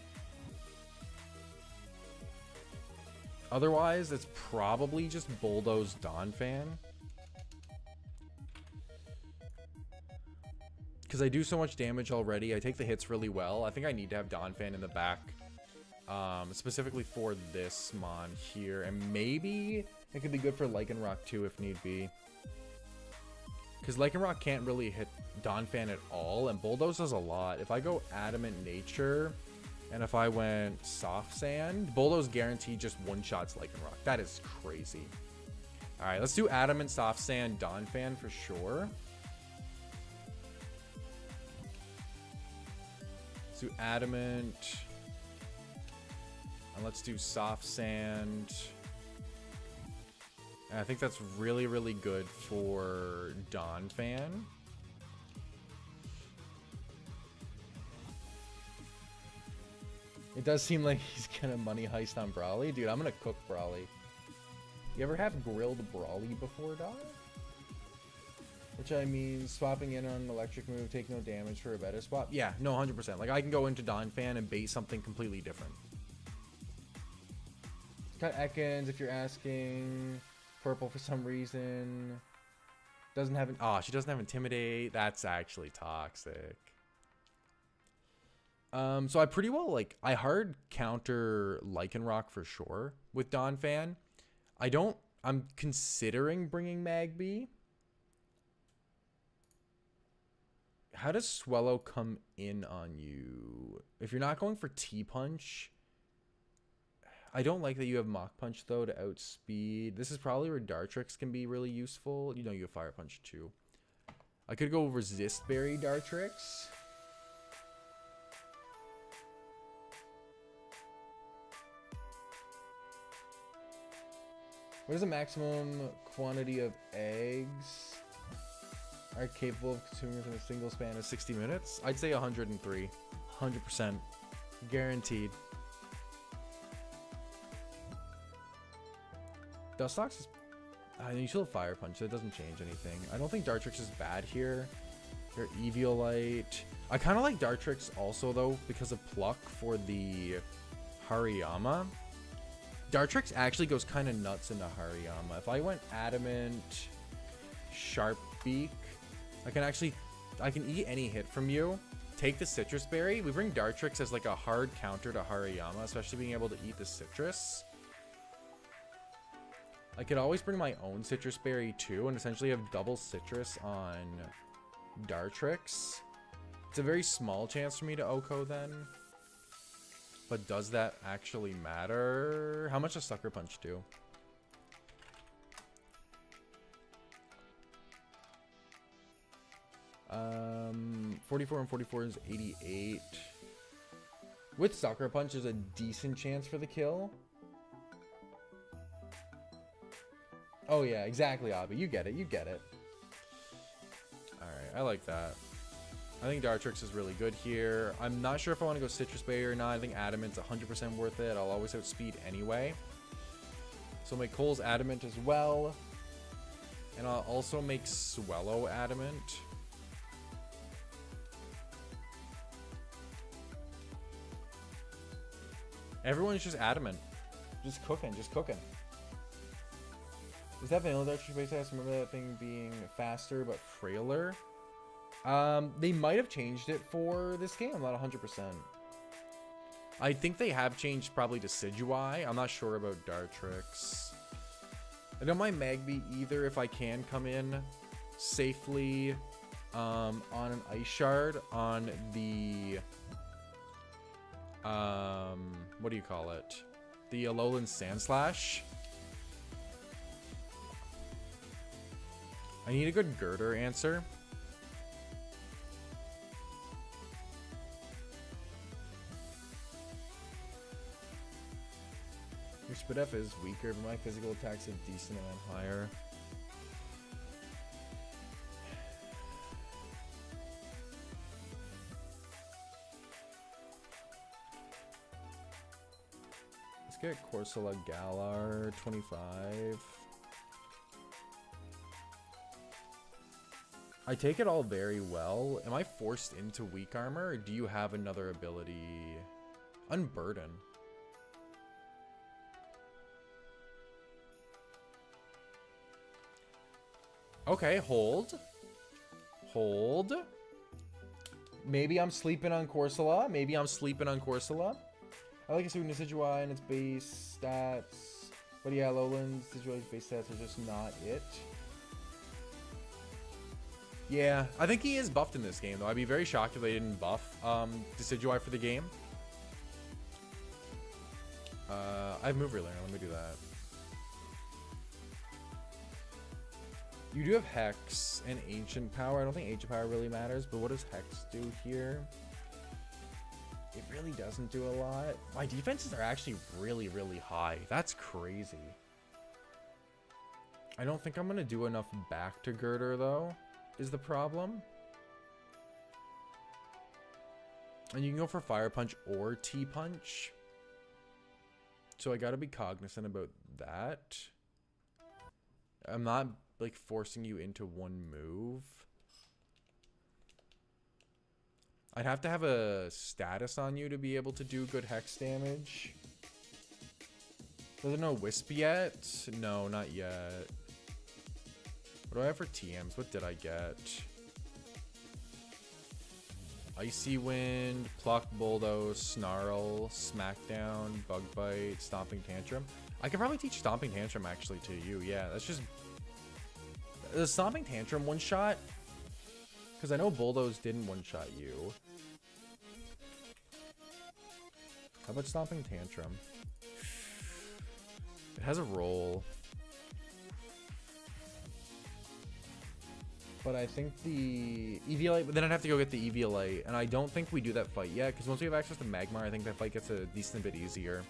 Speaker 1: Otherwise, it's probably just Bulldoze Donphan. because I do so much damage already. I take the hits really well. I think I need to have Donphan in the back, specifically for this mon here. And maybe it could be good for Lycanroc too if need be. Because Lycanroc can't really hit Donphan at all, and Bulldoze does a lot. If I go Adamant Nature, and if I went Soft Sand, Bulldoze guaranteed just one-shots Lycanroc. That is crazy. Alright, let's do Adamant, Soft Sand, Donphan for sure. Let's do Adamant. And let's do Soft Sand. And I think that's really, really good for Donphan. It does seem like he's gonna money heist on Brawly. Dude, I'm gonna cook Brawly. You ever have grilled Brawly before, dog? Which I mean, swapping in on an electric move, take no damage for a better swap. Yeah, no, 100%. Like, I can go into Donphan and bait something completely different. Cut Ekans if you're asking. Purple for some reason. Doesn't have an... Oh, she doesn't have Intimidate. That's actually toxic. So I pretty well, like, I hard counter Lycanroc for sure with Donphan. I'm considering bringing Magby. How does Swellow come in on you? If you're not going for T-Punch... I don't like that you have Mach Punch, though, to outspeed. This is probably where Dartrix can be really useful. You know you have Fire Punch, too. I could go Resist Berry Dartrix. What is the maximum quantity of eggs are capable of consuming in a single span of 60 minutes? I'd say 103. 100%. Guaranteed. Dustox is... I mean, you still have Fire Punch, so it doesn't change anything. I don't think Dartrix is bad here. Or Eviolite. I kind of like Dartrix also, though, because of Pluck for the Hariyama. Dartrix actually goes kind of nuts into Hariyama. If I went Adamant, Sharp Beak, I can eat any hit from you. Take the Citrus Berry. We bring Dartrix as like a hard counter to Hariyama, especially being able to eat the citrus. I could always bring my own Citrus Berry too, and essentially have double citrus on Dartrix. It's a very small chance for me to OHKO then. But does that actually matter? How much does Sucker Punch do? Um, 44 and 44 is 88. With Sucker Punch, there's a decent chance for the kill. Oh yeah, exactly, Abby. You get it. You get it. Alright, I like that. I think Dartrix is really good here. I'm not sure if I want to go Citrus Berry or not. I think Adamant's 100% worth it. I'll always outspeed anyway. So I'll make Cole's Adamant as well. And I'll also make Swellow Adamant. Everyone's just Adamant. Just cooking, just cooking. Is that vanilla Dartrix base test? Remember that thing being faster but frailer? They might have changed it for this game. I'm not 100%. I think they have changed probably to Decidueye. I'm not sure about Dartrix. I don't mind Magby either if I can come in safely on an Ice Shard on the... what do you call it? The Alolan Sandslash. I need a good girder answer. Your Spit F is weaker, but my physical attacks are decent and I'm higher. Let's get Corsola Galar 25. I take it all very well. Am I forced into weak armor, or do you have another ability? Unburden. Okay, hold. Hold. Maybe I'm sleeping on Corsola. Maybe I'm sleeping on Corsola. I like assuming Decidueye and its base stats. But yeah, Lowlands, Decidueye's base stats are just not it. Yeah, I think he is buffed in this game, though. I'd be very shocked if they didn't buff Decidueye for the game. I have Move Relearn. Let me do that. You do have Hex and Ancient Power. I don't think Ancient Power really matters, but what does Hex do here? It really doesn't do a lot. My defenses are actually really, really high. That's crazy. I don't think I'm going to do enough back to Girder, though, is the problem. And you can go for Fire Punch or T-Punch. So I got to be cognizant about that. I'm not, like, forcing you into one move. I'd have to have a status on you to be able to do good Hex damage. Doesn't know Wisp yet? No, not yet. What do I have for TMs? What did I get? Icy Wind, Pluck, Bulldoze, Snarl, Smackdown, Bug Bite, Stomping Tantrum. I could probably teach Stomping Tantrum actually to you. Yeah, that's just... The Stomping Tantrum one-shot? Because I know Bulldoze didn't one-shot you. How about Stomping Tantrum? It has a roll. But I think the Eviolite, then I'd have to go get the Eviolite, and I don't think we do that fight yet, because once we have access to Magmar, I think that fight gets a decent bit easier.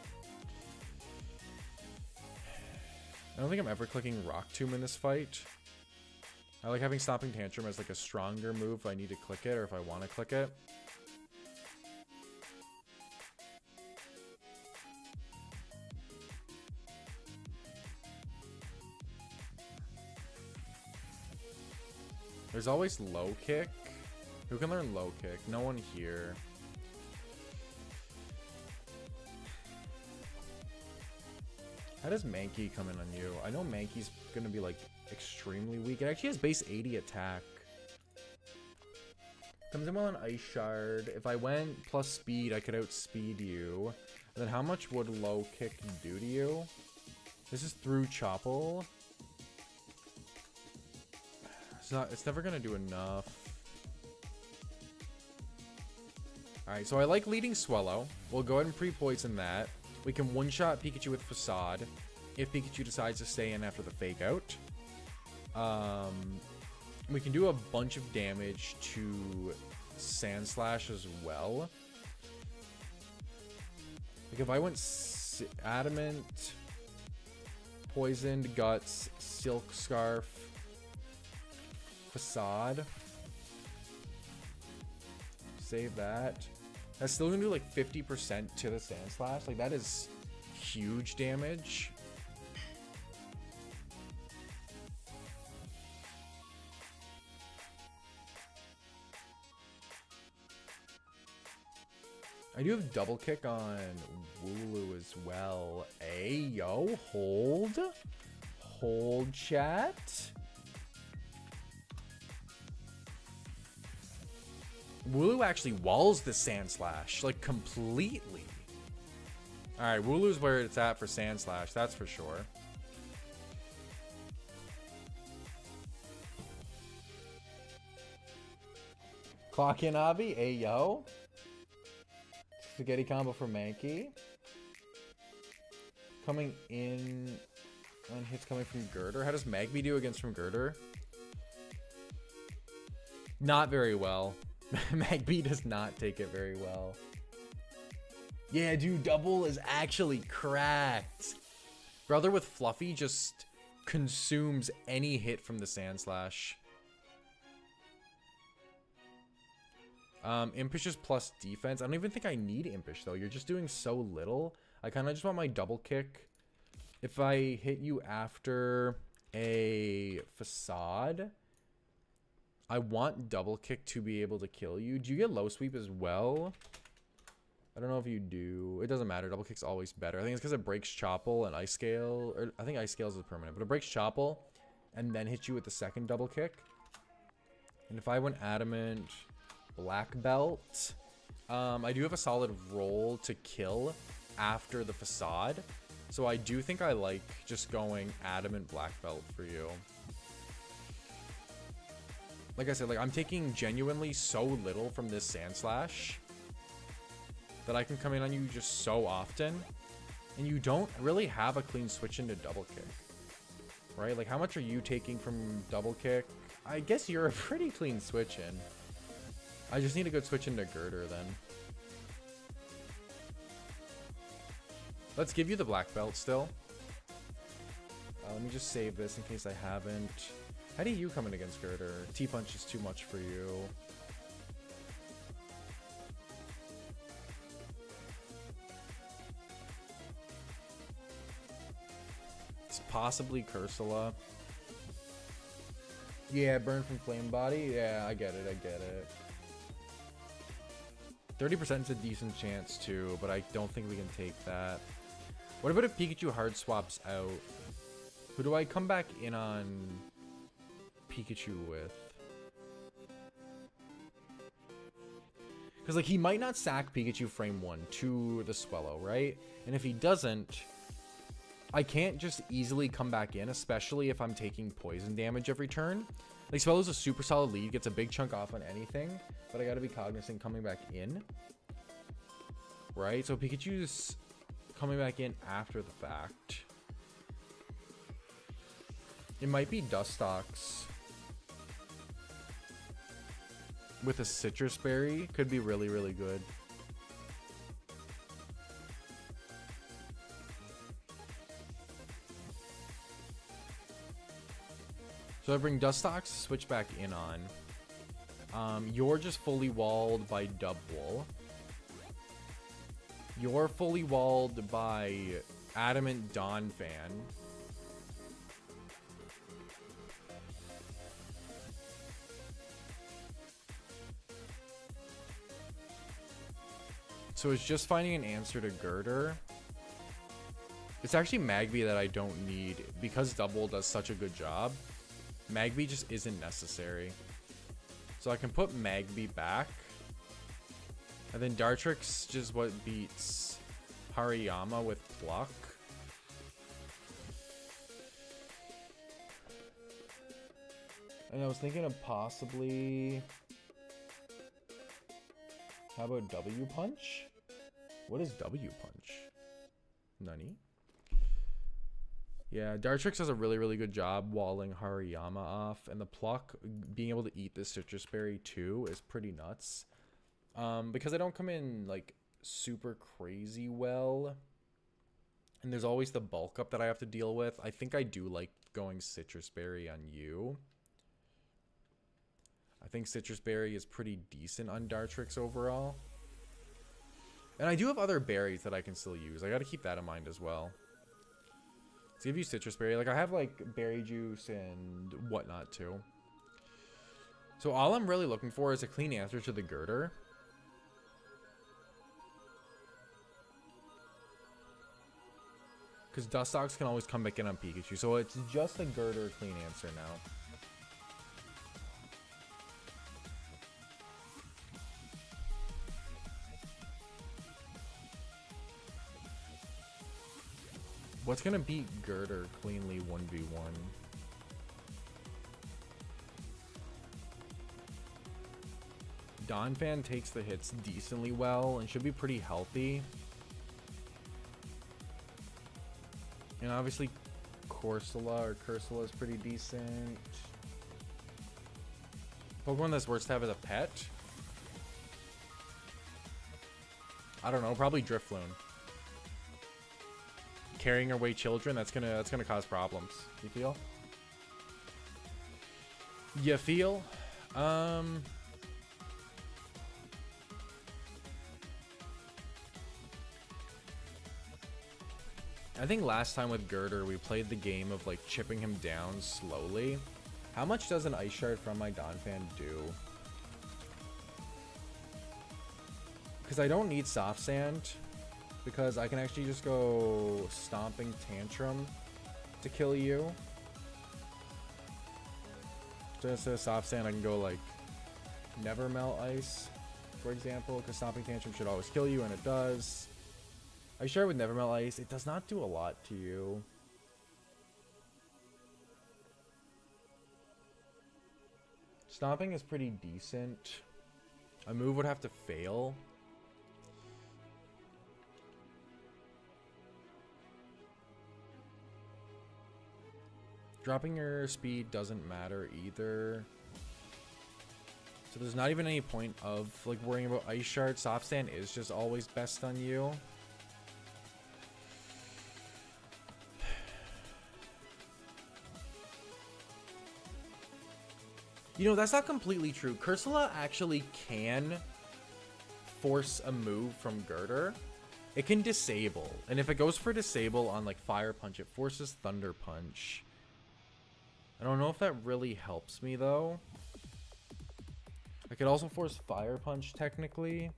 Speaker 1: I don't think I'm ever clicking Rock Tomb in this fight. I like having Stomping Tantrum as like a stronger move if I need to click it, or if I want to click it. There's always Low Kick. Who can learn Low Kick? No one here. How does Mankey come in on you? I know Mankey's gonna be like extremely weak. It actually has base 80 attack. Comes in well on Ice Shard. If I went plus speed, I could outspeed you. And then how much would Low Kick do to you? This is through Choppel. It's never gonna do enough. Alright, so I like leading Swellow. We'll go ahead and pre-poison that. We can one-shot Pikachu with Facade if Pikachu decides to stay in after the Fake Out. We can do a bunch of damage to Sandslash as well. Like if I went Adamant, Poisoned, Guts, Silk Scarf, Facade. Save that. That's still gonna do like 50% to the Sandslash. Like that is huge damage. I do have double kick on Wooloo as well. Ayo, hold. Hold, chat. Wooloo actually walls the Sandslash, like, completely. Alright, Wooloo's where it's at for Sandslash, that's for sure. Clock in, Abby. Ayo. Spaghetti combo for Mankey. Coming in on hits coming from Girder. How does Magby do against from Girder? Not very well. Magby does not take it very well. Yeah, dude, double is actually cracked. Brother with Fluffy just consumes any hit from the Sandslash. Impish is plus defense. I don't even think I need Impish, though. You're just doing so little. I kind of just want my double kick. If I hit you after a Facade, I want double kick to be able to kill you. Do you get low sweep as well? I don't know if you do. It doesn't matter. Double kick's always better. I think it's because it breaks Choppel and Ice Scale. Or I think Ice Scales is permanent, but it breaks Choppel and then hits you with the second double kick. And if I went Adamant, black belt. I do have a solid roll to kill after the facade. So I do think I like just going adamant black belt for you. Like I said, like I'm taking genuinely so little from this Sand Slash that I can come in on you just so often. And you don't really have a clean switch into double kick. Right? Like how much are you taking from double kick? I guess you're a pretty clean switch in. I just need a good switch into Girder then. Let's give you the black belt still. Let me just save this in case I haven't. How do you come in against Girder? T-Punch is too much for you. It's possibly Cursula. Yeah, Burn from Flame Body. Yeah, I get it, I get it. 30% is a decent chance too, but I don't think we can take that. What about if Pikachu hard swaps out? Who do I come back in on Pikachu with? Because like he might not sack Pikachu frame 1 to the Swellow, right? And if he doesn't, I can't just easily come back in, especially if I'm taking poison damage every turn. Like Swellow's a super solid lead, gets a big chunk off on anything, but I gotta be cognizant coming back in. Right? So Pikachu's coming back in after the fact. It might be Dustox with a Citrus Berry. Could be really, really good. So I bring Dustox, switch back in on. You're just fully walled by Dubwool. You're fully walled by Adamant Donphan. So it's just finding an answer to Girder. It's actually Magby that I don't need because Dubwool does such a good job. Magby just isn't necessary. So I can put Magby back. And then Dartrix just what beats Hariyama with Pluck. And I was thinking of possibly... How about W Punch? What is W Punch? Nani? Yeah, Dartrix does a really, really good job walling Hariyama off. And the Pluck, being able to eat this Citrus Berry too, is pretty nuts. Because I don't come in, like, super crazy well. And there's always the bulk up that I have to deal with. I think I do like going Citrus Berry on you. I think Citrus Berry is pretty decent on Dartrix overall. And I do have other berries that I can still use. I got to keep that in mind as well. Let's give you Citrus Berry. Like, I have, like, berry juice and whatnot, too. So all I'm really looking for is a clean answer to the Girder. Because Dustox can always come back in on Pikachu. So it's just a Girder clean answer now. What's going to beat Girder cleanly 1v1? Donphan takes the hits decently well and should be pretty healthy. And obviously Cursula is pretty decent. Pokemon that's worse to have as a pet? I don't know, probably Drifloon. Carrying away children, that's gonna cause problems. You feel? You feel? I think last time with Girder, we played the game of like chipping him down slowly. How much does an Ice Shard from my Donphan do? Because I don't need Soft Sand. Because I can actually just go Stomping Tantrum to kill you. So instead of Soft Sand, I can go like never melt ice, for example, because Stomping Tantrum should always kill you, and it does. I share with never melt ice. It does not do a lot to you. Stomping is pretty decent. A move would have to fail. Dropping your speed doesn't matter either. So there's not even any point of like worrying about Ice Shard. Soft Stand is just always best on you. You know, that's not completely true. Cursula actually can force a move from Girder. It can disable. And if it goes for disable on like Fire Punch, it forces Thunder Punch. I don't know if that really helps me though. I could also force Fire Punch technically.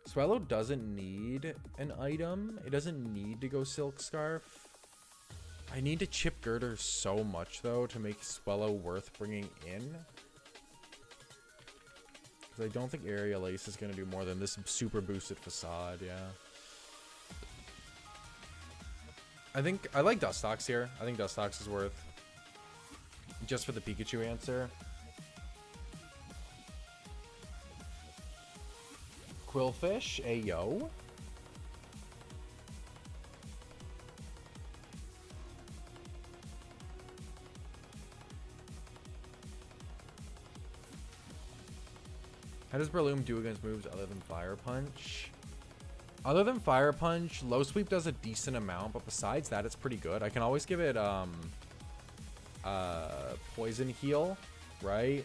Speaker 1: Swallow doesn't need an item. It doesn't need to go Silk Scarf. I need to chip Girder so much though to make Swellow worth bringing in. Because I don't think Aerial Ace is going to do more than this super boosted Facade, yeah. I like Dustox here. I think Dustox is worth. Just for the Pikachu answer. Quillfish, ayo. How does Breloom do against moves other than Fire Punch? Other than Fire Punch, Low Sweep does a decent amount, but besides that, it's pretty good. I can always give it Poison Heal, right?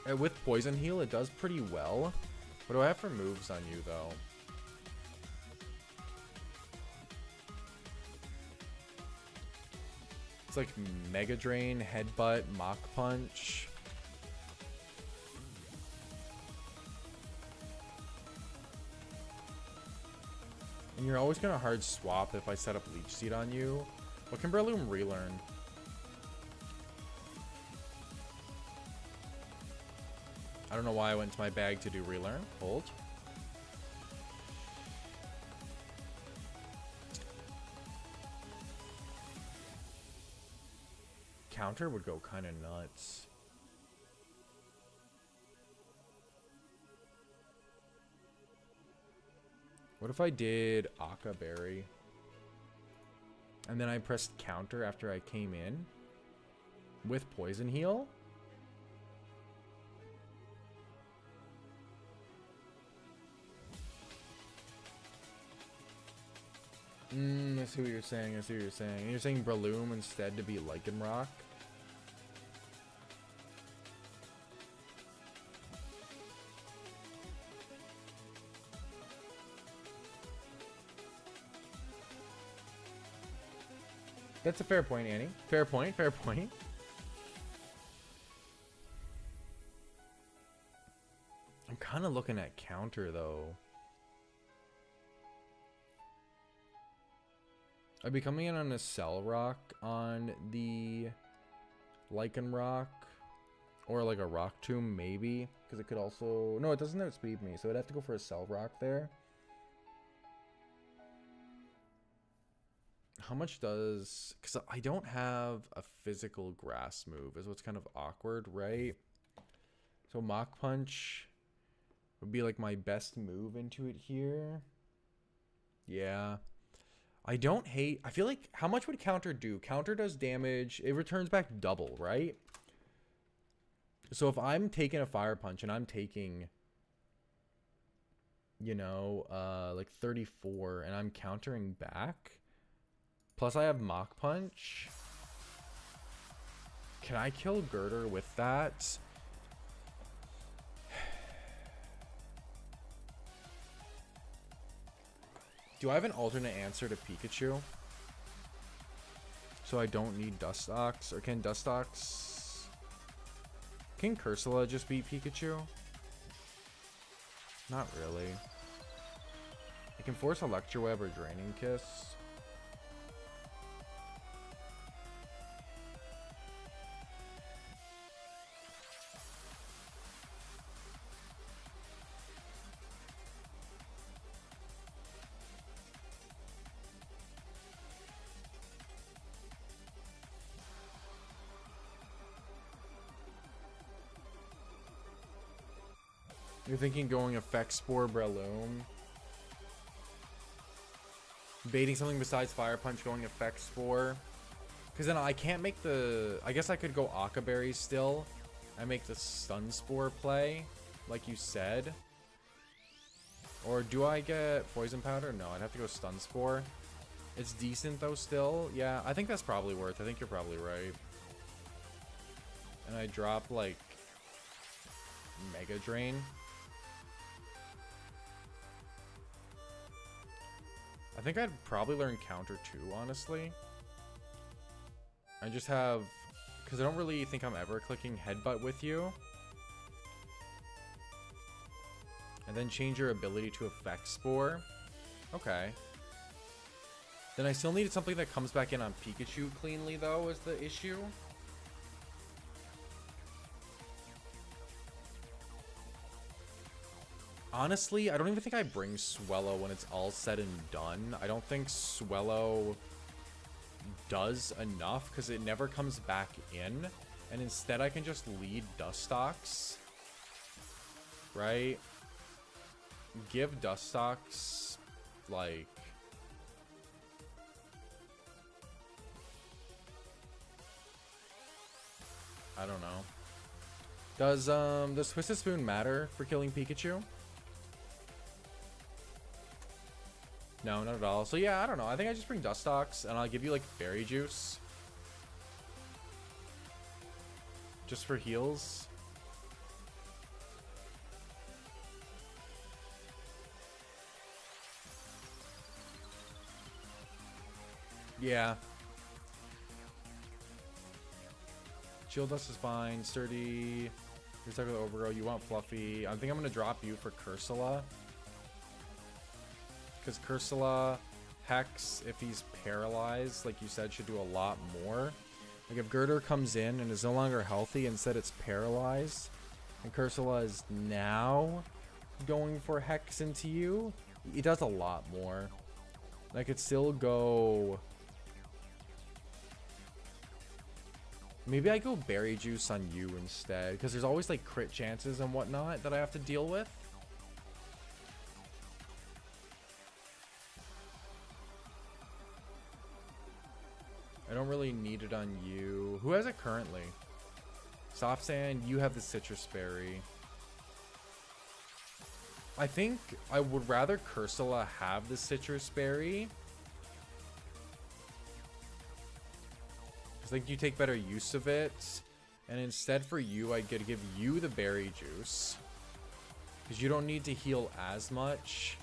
Speaker 1: And with Poison Heal, it does pretty well. What do I have for moves on you, though? It's like Mega Drain, Headbutt, Mach Punch. And you're always gonna hard swap if I set up Leech Seed on you. What can Breloom relearn? I don't know why I went to my bag to do relearn. Hold. Counter would go kind of nuts. What if I did Aka Berry? And then I pressed counter after I came in with Poison Heal? I see what you're saying. I see what you're saying. And you're saying Breloom instead to be Lycanroc? That's a fair point, Annie. Fair point, fair point. I'm kind of looking at counter, though. I'd be coming in on a Cell Rock on the Lycanroc. Or like a Rock Tomb, maybe. Because it could also... No, it doesn't outspeed me, so I'd have to go for a Cell Rock there. How much does... Because I don't have a physical grass move, is what's kind of awkward, right? So Mach Punch would be like my best move into it here. Yeah. I don't hate... I feel like... How much would counter do? Counter does damage. It returns back double, right? So if I'm taking a Fire Punch and I'm taking... You know, like 34 and I'm countering back... Plus I have Mach Punch. Can I kill Girder with that? Do I have an alternate answer to Pikachu? So I don't need Dustox? Or can Dustox... Can Cursula just beat Pikachu? Not really. I can force Electroweb or Draining Kiss. You're thinking going Effect Spore Breloom. Baiting something besides Fire Punch, going Effect Spore. Because then I can't make the... I guess I could go Aqua Berry still. I make the Stun Spore play, like you said. Or do I get Poison Powder? No, I'd have to go Stun Spore. It's decent though still. Yeah, I think that's probably worth. I think you're probably right. And I drop like Mega Drain. I think I'd probably learn Counter too, honestly. I just have, because I don't really think I'm ever clicking Headbutt with you. And then change your ability to Effect Spore. Okay. Then I still needed something that comes back in on Pikachu cleanly, though, is the issue. Honestly, I don't even think I bring Swellow when it's all said and done. I don't think Swellow does enough because it never comes back in. And instead I can just lead Dustox. Right? Give Dustox, like... I don't know. Does Twisted Spoon matter for killing Pikachu? No, not at all. So yeah, I don't know. I think I just bring Dustox and I'll give you like Berry Juice. Just for heals. Yeah. Shield Dust is fine. Sturdy. You're stuck with Overgrow. You want Fluffy. I think I'm going to drop you for Cursula. Because Cursula, Hex, if he's paralyzed, like you said, should do a lot more. Like if Girder comes in and is no longer healthy, instead it's paralyzed, and Cursula is now going for Hex into you, it does a lot more. I could still go... Maybe I go Berry Juice on you instead, because there's always like crit chances and whatnot that I have to deal with. I don't really need it on you. Who has it currently? Soft Sand, you have the Citrus Berry. I think I would rather Cursula have the Citrus Berry. I think you take better use of it. And instead for you, I get to give you the Berry Juice. Because you don't need to heal as much.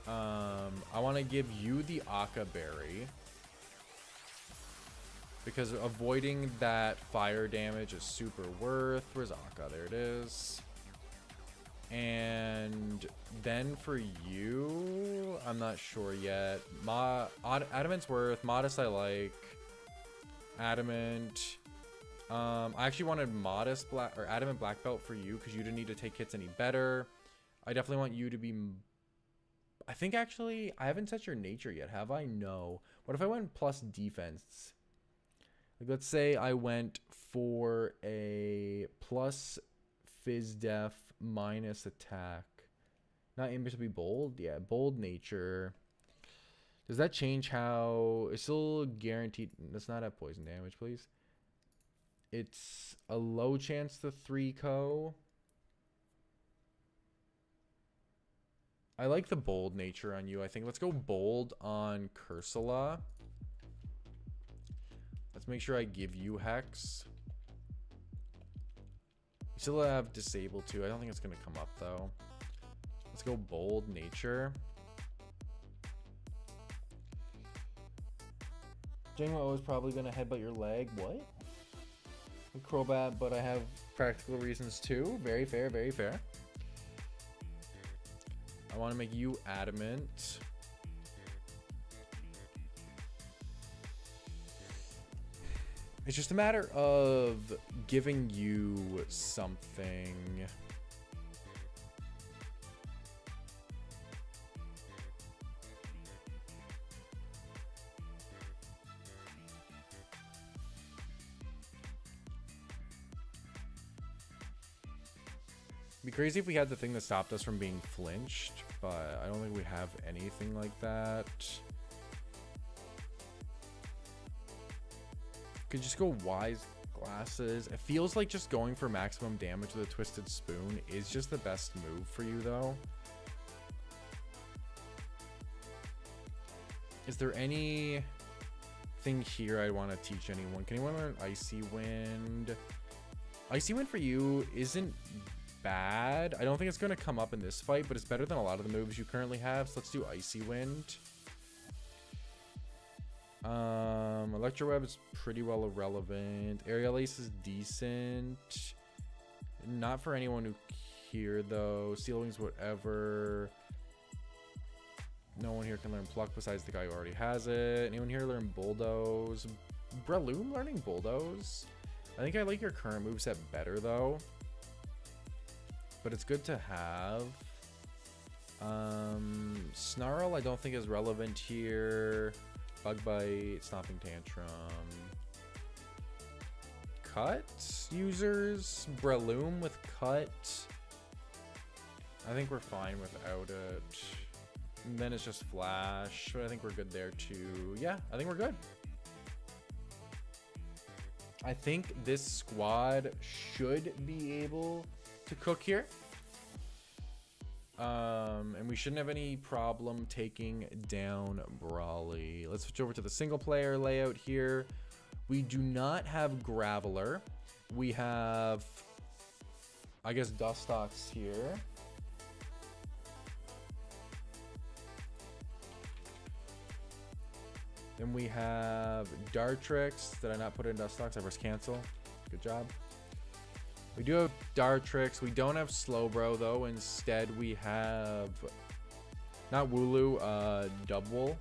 Speaker 1: I want to give you the Aqua Berry. Because avoiding that fire damage is super worth. Where's Aqua? There it is. And then for you, I'm not sure yet. Adamant's worth. Modest I like. Adamant. I actually wanted Modest Black or Adamant Black Belt for you because you didn't need to take hits any better. I definitely want you to be... I think actually, I haven't set your nature yet, have I? No. What if I went plus defense? Like, let's say I went for a plus Phys Def minus attack. Not aiming to be bold? Yeah, bold nature. Does that change how... It's still guaranteed... Let's not have poison damage, please. It's a low chance to 3-co. I like the bold nature on you, I think. Let's go bold on Cursula. Let's make sure I give you Hex. You still have Disable too. I don't think it's going to come up, though. Let's go bold nature. Jingwo is probably going to headbutt your leg. What? Crobat, but I have practical reasons too. Very fair, very fair. I want to make you Adamant. It's just a matter of giving you something. Be crazy if we had the thing that stopped us from being flinched, but I don't think we have anything like that. Could just go wise glasses. It feels like just going for maximum damage with a twisted spoon is just the best move for you, though. Is there anything here I want to teach anyone? Can anyone learn Icy Wind? Icy Wind for you isn't bad. I don't think it's going to come up in this fight, but it's better than a lot of the moves you currently have. So let's do Icy Wind. Electro Web is pretty well irrelevant. Aerial Ace is decent. Not for anyone who here, though. Steel Wings, whatever. No one here can learn Pluck besides the guy who already has it. Anyone here learn Bulldoze? Breloom learning Bulldoze? I think I like your current moveset better, though. But it's good to have. Snarl I don't think is relevant here. Bug Bite, Stomping Tantrum. Cut users? Breloom with Cut. I think we're fine without it. And then it's just Flash, but I think we're good there too. Yeah, I think we're good. I think this squad should be able to cook here. And we shouldn't have any problem taking down Brawly. Let's switch over to the single player layout here. We do not have Graveler. We have, I guess, Dustox here. Then we have Dartrix. Did I not put in Dustox? I press cancel. Good job. We do have Dartrix. We don't have Slowbro, though. Instead, we have, not Wooloo, Dubwool.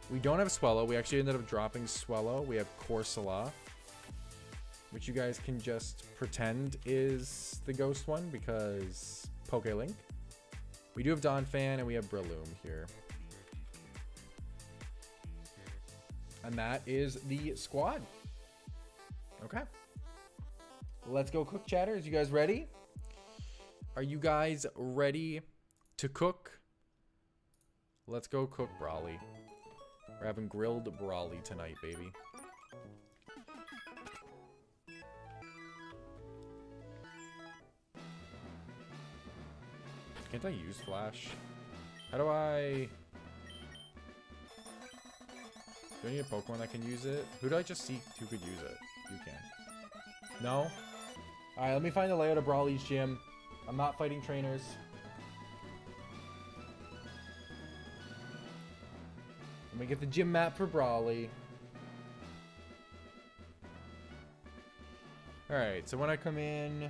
Speaker 1: We don't have Swellow. We actually ended up dropping Swellow. We have Corsola, which you guys can just pretend is the ghost one because Pokelink. We do have Donphan, and we have Breloom here. And that is the squad. Okay. Let's go cook, chatters. You guys ready? Are you guys ready to cook? Let's go cook Brawly. We're having grilled Brawly tonight, baby. Can't I use Flash? How do I... Do I need a Pokemon that can use it? Who do I just see who could use it? You can. No? Alright, let me find the layout of Brawly's gym. I'm not fighting trainers. Let me get the gym map for Brawly. Alright, so when I come in,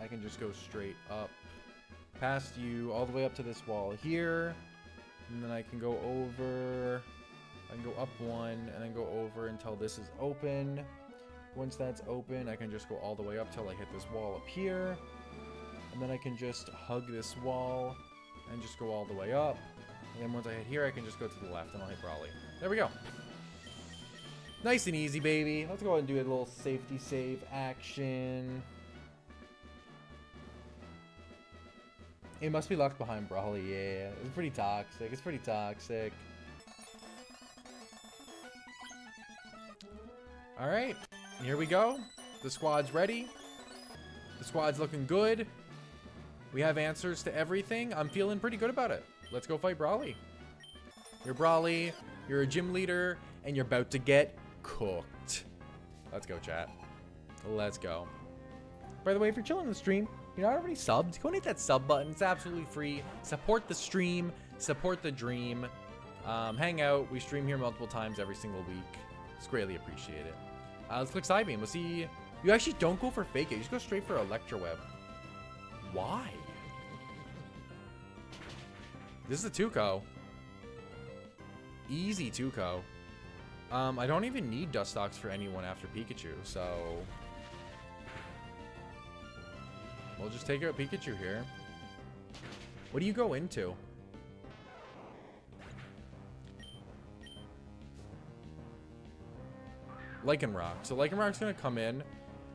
Speaker 1: I can just go straight up past you all the way up to this wall here. And then I can go over, I can go up one and then go over until this is open. Once that's open, I can just go all the way up till I hit this wall up here. And then I can just hug this wall and just go all the way up. And then once I hit here, I can just go to the left and I'll hit Brawly. There we go. Nice and easy, baby. Let's go ahead and do a little safety save action. It must be locked behind Brawly, yeah. It's pretty toxic. It's pretty toxic. Alright, here we go. The squad's ready. The squad's looking good. We have answers to everything. I'm feeling pretty good about it. Let's go fight Brawly. You're Brawly, you're a gym leader, and you're about to get cooked. Let's go, chat. Let's go. By the way, if you're chilling on the stream, you're not already subbed, go and hit that sub button. It's absolutely free. Support the stream. Support the dream. Hang out. We stream here multiple times every single week. It's greatly appreciated. Let's click Side Beam. Let's see. You actually don't go for Fake It. You just go straight for Electro Web. Why? This is a Tuco. Easy Tuco. I don't even need Dustox for anyone after Pikachu, so... We'll just take out Pikachu here. What do you go into? Lycanroc. So Lycanroc's gonna come in.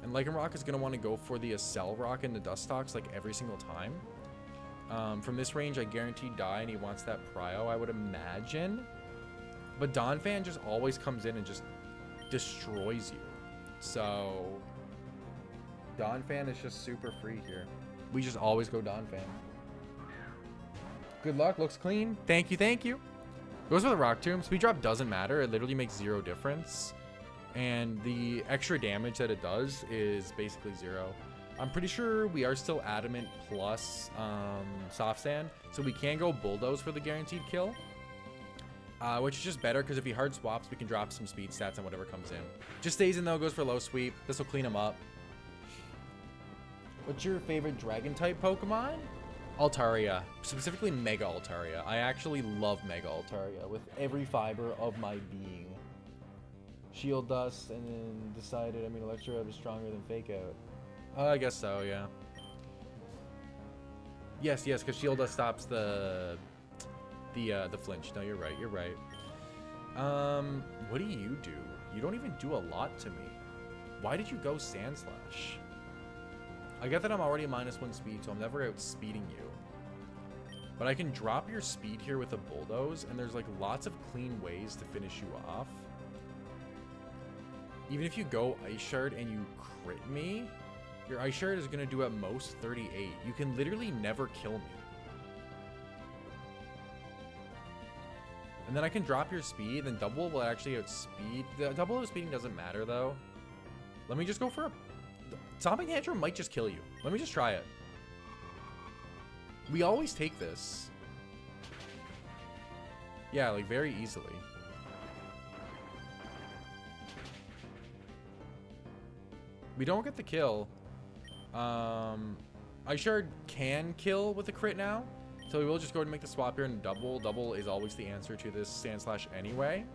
Speaker 1: And Lycanroc is going to want to go for the Accel Rock and the Dustox like every single time. From this range, I guarantee die, and he wants that Prio, I would imagine. But Donphan just always comes in and just destroys you. So Donphan is just super free here. We just always go Donphan. Good luck. Looks clean. Thank you. Thank you. Goes for the Rock Tomb. Speed drop doesn't matter. It literally makes 0 difference. And the extra damage that it does is basically 0. I'm pretty sure we are still Adamant plus Soft Sand. So we can go Bulldoze for the guaranteed kill. Which is just better because if he hard swaps, we can drop some speed stats on whatever comes in. Just stays in though, goes for low sweep. This will clean him up. What's your favorite dragon type Pokemon? Altaria, specifically Mega Altaria. I actually love Mega Altaria with every fiber of my being. Shield Dust, and then decided, Electro is stronger than Fake Out. I guess so, yeah. Yes, because Shield Dust stops the flinch. No, you're right. You're right. What do? You don't even do a lot to me. Why did you go Sand Slash? I get that I'm already -1 speed, so I'm never outspeeding you. But I can drop your speed here with a Bulldoze, and there's like lots of clean ways to finish you off. Even if you go Ice Shard and you crit me, your Ice Shard is going to do at most 38. You can literally never kill me. And then I can drop your speed, then double will actually outspeed. The double outspeeding doesn't matter though. Let me just go for a... Stomping Tantrum might just kill you. Let me just try it. We always take this. Yeah, like very easily. We don't get the kill. Ice Shard can kill with a crit now. So we will just go ahead and make the swap here and double. Double is always the answer to this Sand Slash anyway.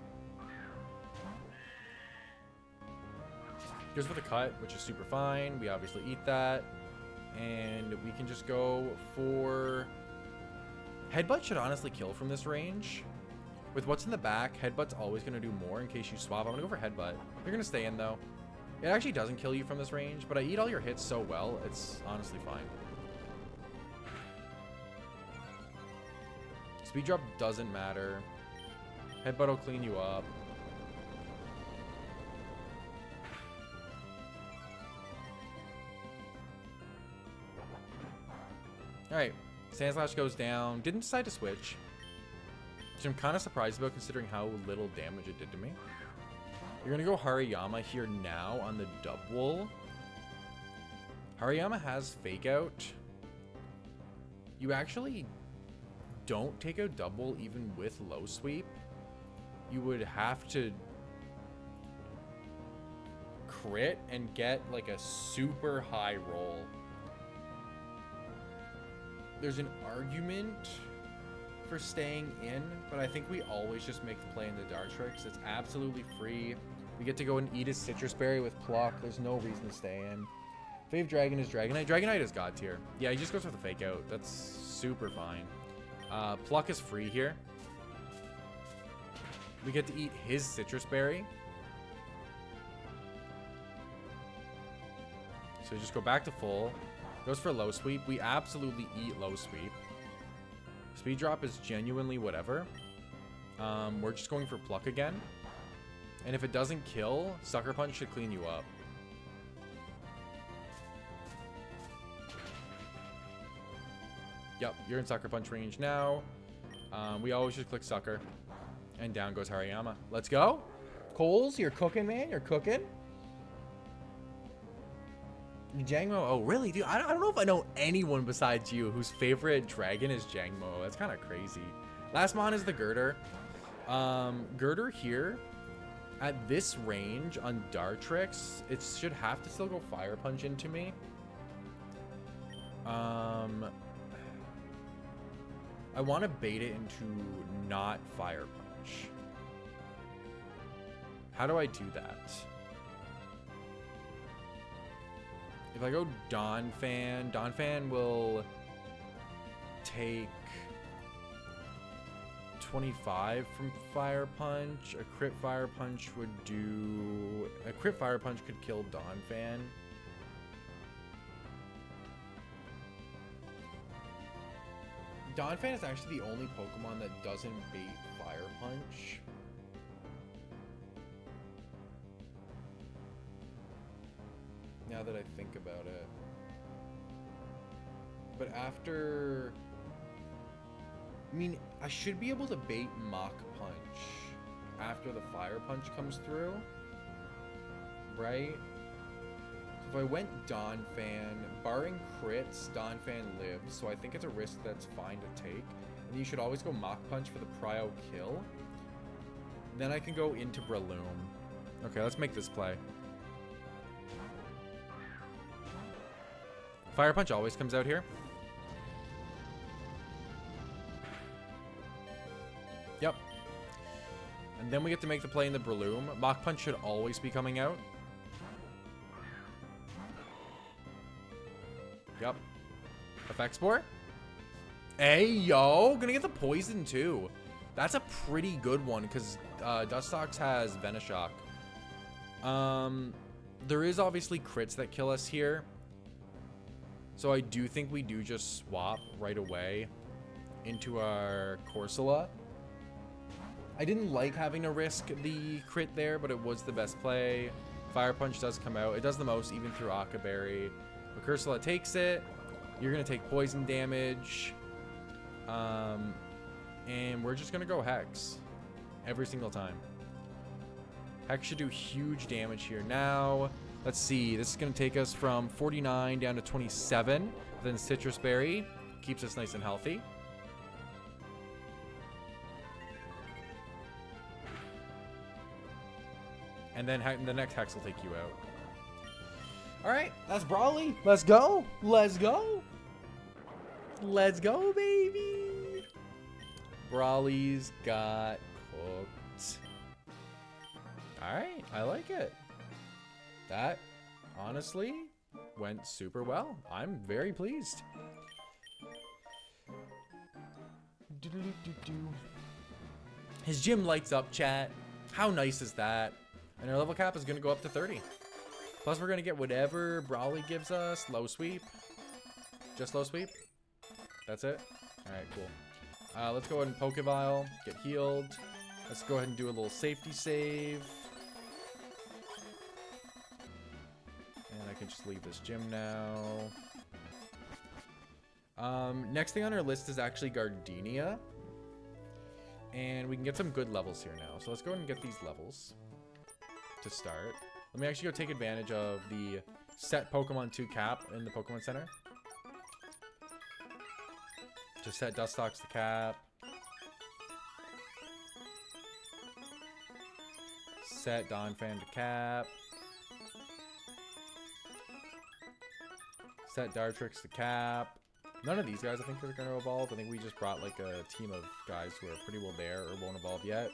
Speaker 1: Goes for the cut, which is super fine. We obviously eat that. And we can just go for... Headbutt should honestly kill from this range. With what's in the back, Headbutt's always going to do more in case you swap. I'm going to go for Headbutt. You're going to stay in though. It actually doesn't kill you from this range, but I eat all your hits so well, it's honestly fine. Speed drop doesn't matter. Headbutt will clean you up. Alright, Sand Slash goes down. Didn't decide to switch, which I'm kind of surprised about considering how little damage it did to me. You're going to go Hariyama here now on the double. Hariyama has Fake Out. You actually don't take out double even with low sweep. You would have to crit and get like a super high roll. There's an argument for staying in, but I think we always just make the play in the Dartrix. It's absolutely free. We get to go and eat his Citrus Berry with Pluck. There's no reason to stay in. Fave Dragon is Dragonite. Dragonite is God tier. Yeah, he just goes with a Fake Out. That's super fine. Pluck is free here. We get to eat his Citrus Berry. So we just go back to full. Goes for low sweep. We absolutely eat low sweep. Speed drop is genuinely whatever. We're just going for Pluck again. And if it doesn't kill, Sucker Punch should clean you up. Yep, you're in Sucker Punch range now. We always just click Sucker. And down goes Hariyama. Let's go. Coles, you're cooking, man. You're cooking. Jangmo. Oh, really, dude? I don't know if I know anyone besides you whose favorite dragon is Jangmo. That's kind of crazy. Last mon is the Girder. Girder here at this range on Dartrix, it should have to still go Fire Punch into me. I want to bait it into not Fire Punch. How do I do that? If I go Donphan, Donphan will take 25 from Fire Punch. A crit Fire Punch would do... A crit Fire Punch could kill Donphan. Donphan is actually the only Pokemon that doesn't bait Fire Punch. Now that I think about it. But after... I mean, I should be able to bait Mach Punch after the Fire Punch comes through. Right? So if I went Donphan, barring crits, Donphan lives. So I think it's a risk that's fine to take. And you should always go Mach Punch for the Prio kill. Then I can go into Breloom. Okay, let's make this play. Fire Punch always comes out here. Yep. And then we get to make the play in the Breloom. Mach Punch should always be coming out. Yep. Effect Spore. Hey, yo. Gonna get the poison, too. That's a pretty good one, because Dustox has Venoshock. There is obviously crits that kill us here. So I do think we do just swap right away into our Corsola. I didn't like having to risk the crit there, but it was the best play. Fire Punch does come out. It does the most, even through Akaberry. But Corsola takes it. You're going to take poison damage. And we're just going to go Hex every single time. Hex should do huge damage here. Now, let's see. This is going to take us from 49 down to 27. Then Citrus Berry keeps us nice and healthy. And then the next Hex will take you out. All right, that's Brawly. Let's go. Let's go. Let's go, baby. Brawly's got cooked. All right, I like it. That, honestly, went super well. I'm very pleased. His gym lights up, chat. How nice is that? And our level cap is going to go up to 30. Plus, we're going to get whatever Brawly gives us. Low sweep. Just low sweep. That's it. All right, cool. Let's go ahead and Pokeball. Get healed. Let's go ahead and do a little safety save. And I can just leave this gym now. Next thing on our list is actually Gardenia. And we can get some good levels here now. So let's go ahead and get these levels to start. Let me actually go take advantage of the set Pokemon 2 cap in the Pokemon Center. Just set Dustox to cap. Set Donphan to cap. Set Dartrix to cap. None of these guys I think are going to evolve. I think we just brought like a team of guys who are pretty well there or won't evolve yet.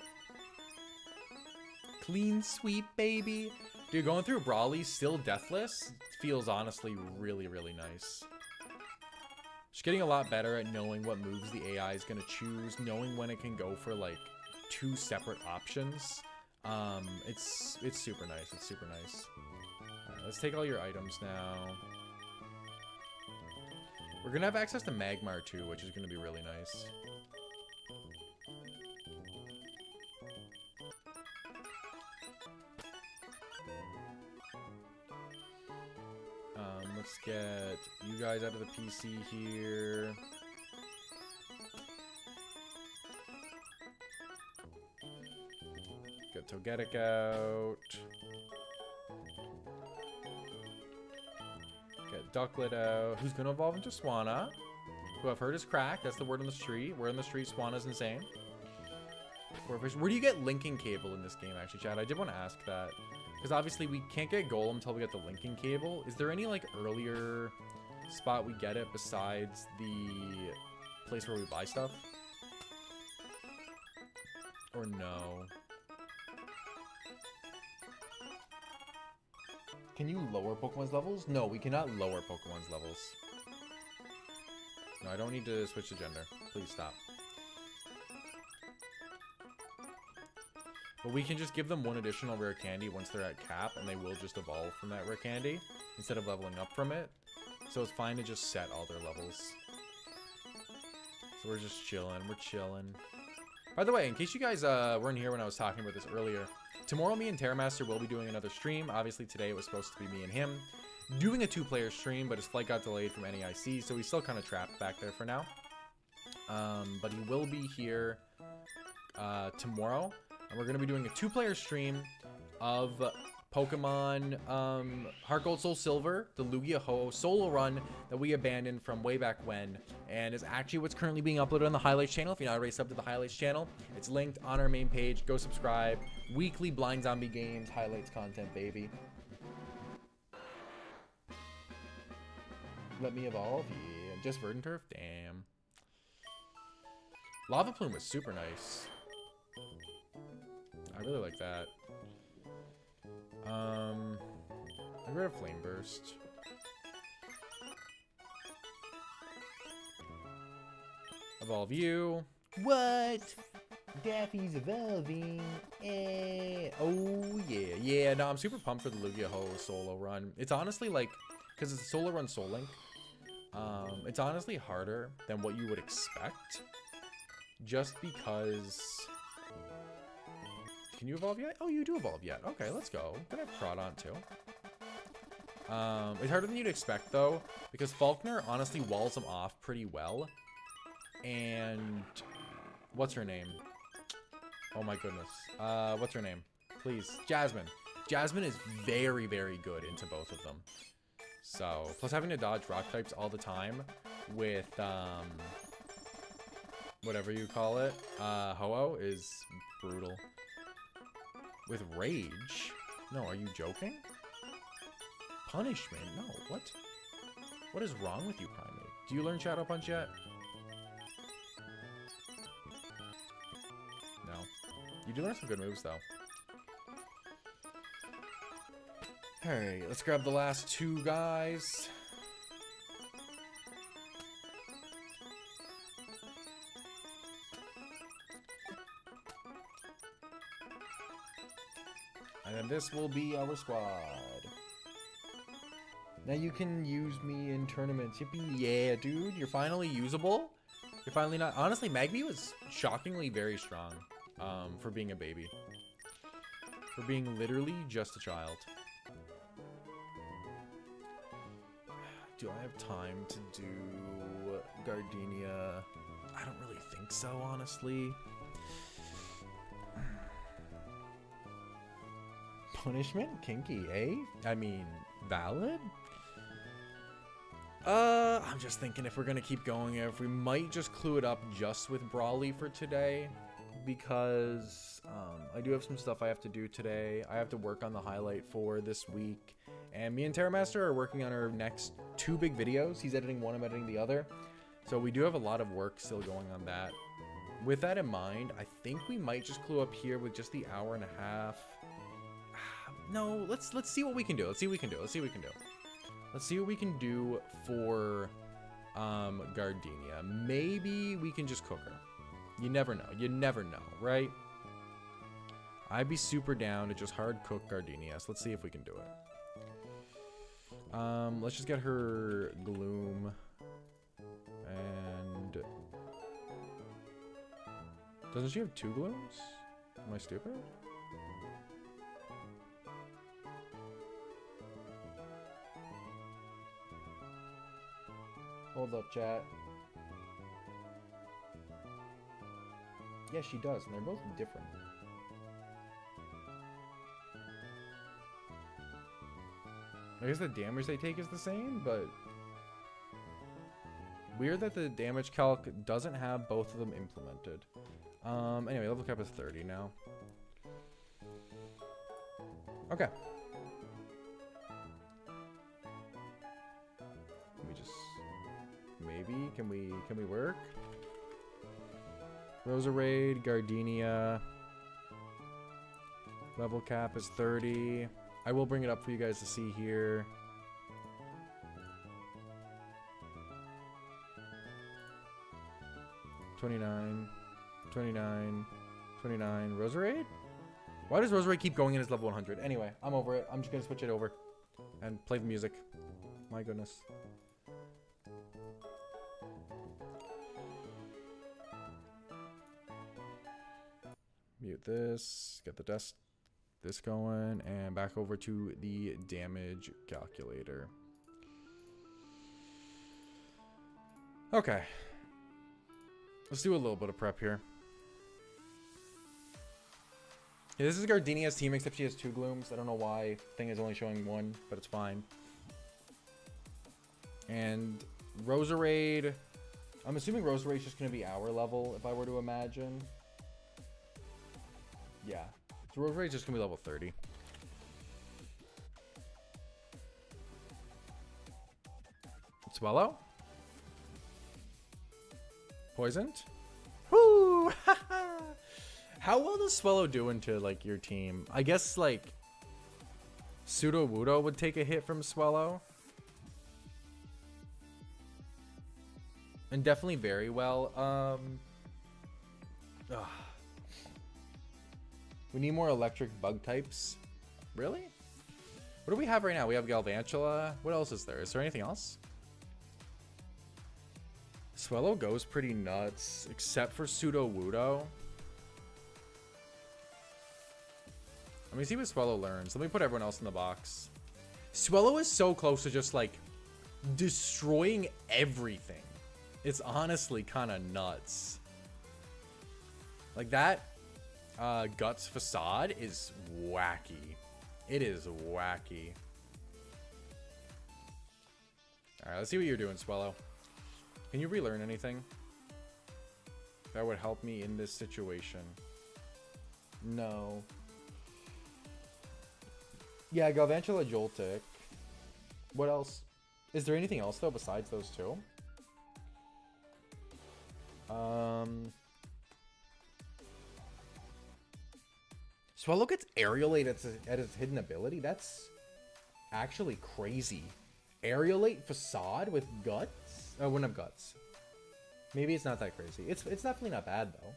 Speaker 1: Clean sweep, baby. Dude, going through Brawly, still deathless, feels honestly really, really nice. Just getting a lot better at knowing what moves the AI is going to choose, knowing when it can go for like 2 separate options. It's super nice. It's super nice. All right, let's take all your items now. We're going to have access to Magmar too, which is going to be really nice. Let's get you guys out of the PC here. Get Togetic out. Get Ducklet out. Who's going to evolve into Swanna? Who I've heard is cracked. That's the word on the street. Word on the street, Swanna's insane. Where do you get linking cable in this game, actually, Chad? I did want to ask that. Because obviously we can't get Golem until we get the linking cable. Is there any, like, earlier spot we get it besides the place where we buy stuff? Or no? Can you lower Pokemon's levels? No, we cannot lower Pokemon's levels. No, I don't need to switch to gender. Please stop. But we can just give them 1 additional rare candy once they're at cap, and they will just evolve from that rare candy instead of leveling up from it. So it's fine to just set all their levels. So we're just chilling. We're chilling. By the way, in case you guys weren't here when I was talking about this earlier, tomorrow me and Terramaster will be doing another stream. Obviously today it was supposed to be me and him doing a 2-player stream, but his flight got delayed from NEIC, so he's still kind of trapped back there for now. But he will be here tomorrow, and we're going to be doing a 2-player stream of Pokemon Heart Gold Soul Silver, the Lugia-Ho solo run that we abandoned from way back when, and is actually what's currently being uploaded on the Highlights channel. If you're not already subbed to the Highlights channel, it's linked on our main page. Go subscribe. Weekly Blind Zombie Games Highlights content, baby. Let me evolve. Yeah, just Verdant Turf. Damn. Lava Plume was super nice. I really like that. I got a Flame Burst. Evolve you. What? Daffy's evolving. Oh yeah, yeah. No, I'm super pumped for the Lugia-Ho solo run. It's honestly like, because it's a solo run Soul Link. It's honestly harder than what you would expect. Just because. Can you evolve yet? Oh, you do evolve yet. Okay, let's go. Then I have Crawdon too. It's harder than you'd expect though, because Falkner honestly walls them off pretty well. And what's her name? Oh my goodness. What's her name? Please, Jasmine. Jasmine is very, very good into both of them. So, plus having to dodge rock types all the time with whatever you call it, Ho-Oh is brutal. With Rage? No, are you joking? Punishment? No, what? What is wrong with you, Primate? Do you learn Shadow Punch yet? No. You do learn some good moves, though. Alright, let's grab the last 2 guys. And then this will be our squad. Now you can use me in tournaments. Yippee. Yeah, dude. You're finally usable. You're finally not. Honestly, Magby was shockingly very strong for being a baby. For being literally just a child. Do I have time to do Gardenia? I don't really think so, honestly. Punishment? Kinky, eh? I mean, valid? I'm just thinking if we're gonna keep going, if we might just clue it up just with Brawly for today, because I do have some stuff I have to do today. I have to work on the highlight for this week, and me and Terramaster are working on our next 2 big videos. He's editing one, I'm editing the other, so we do have a lot of work still going on that. With that in mind, I think we might just clue up here with just the hour and a half. No, let's see what we can do. Let's see what we can do. Let's see what we can do. Let's see what we can do for Gardenia. Maybe we can just cook her. You never know. You never know, right? I'd be super down to just hard cook Gardenia. So let's see if we can do it. Let's just get her Gloom. And doesn't she have 2 Glooms? Am I stupid? Hold up, chat. Yes, she does, and they're both different. I guess the damage they take is the same, but weird that the damage calc doesn't have both of them implemented. Anyway, level cap is 30 now. Okay. Maybe can we work? Roserade, Gardenia. Level cap is 30. I will bring it up for you guys to see here. $29, $29, $29. Roserade? Why does Roserade keep going in as level 100? Anyway, I'm over it. I'm just gonna switch it over and play the music. My goodness. Mute this. Get the this going, and back over to the damage calculator. Okay. Let's do a little bit of prep here. Yeah, this is Gardenia's team, except she has 2 glooms. I don't know why thing is only showing 1, but it's fine. And Roserade, I'm assuming Roserade's just going to be our level, if I were to imagine. Yeah. So Roserade's just going to be level 30. Swallow. Poisoned. Woo! How well does Swallow do into, like, your team? I guess, like, Pseudo-Wudo would take a hit from Swallow. And definitely very well. We need more electric bug types. Really? What do we have right now? We have Galvantula. What else is there? Is there anything else? Swallow goes pretty nuts, except for Pseudo-Wudo. Let me see what Swallow learns. Let me put everyone else in the box. Swallow is so close to just, like, destroying everything. It's honestly kind of nuts. Like, that Guts Facade is wacky. It is wacky. Alright, let's see what you're doing, Swallow. Can you relearn anything that would help me in this situation? No. Yeah, Galvantula, Joltik. What else? Is there anything else, though, besides those 2? Swallow gets Aerialate at its hidden ability? That's actually crazy. Aerialate Facade with Guts? Oh, wouldn't have Guts. Maybe it's not that crazy. It's definitely not bad, though.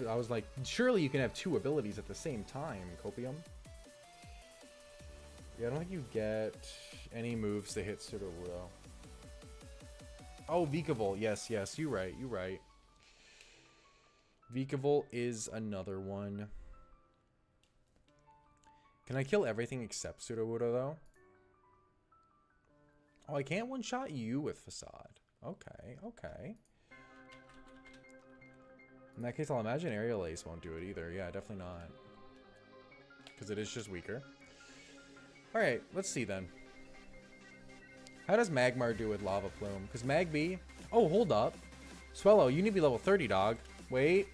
Speaker 1: I was like, surely you can have 2 abilities at the same time, Copium. Yeah, I don't think you get any moves to hit Pseudo-Wudo. Oh, Vikavolt. Yes, you're right. Vikavolt is another one. Can I kill everything except Pseudo-Wudo, though? Oh, I can't one-shot you with Facade. Okay. In that case, I'll imagine Aerial Ace won't do it either. Yeah, definitely not. Because it is just weaker. Alright, let's see then. How does Magmar do with Lava Plume? Because Magby... Oh, hold up. Swallow, you need to be level 30, dog. Wait.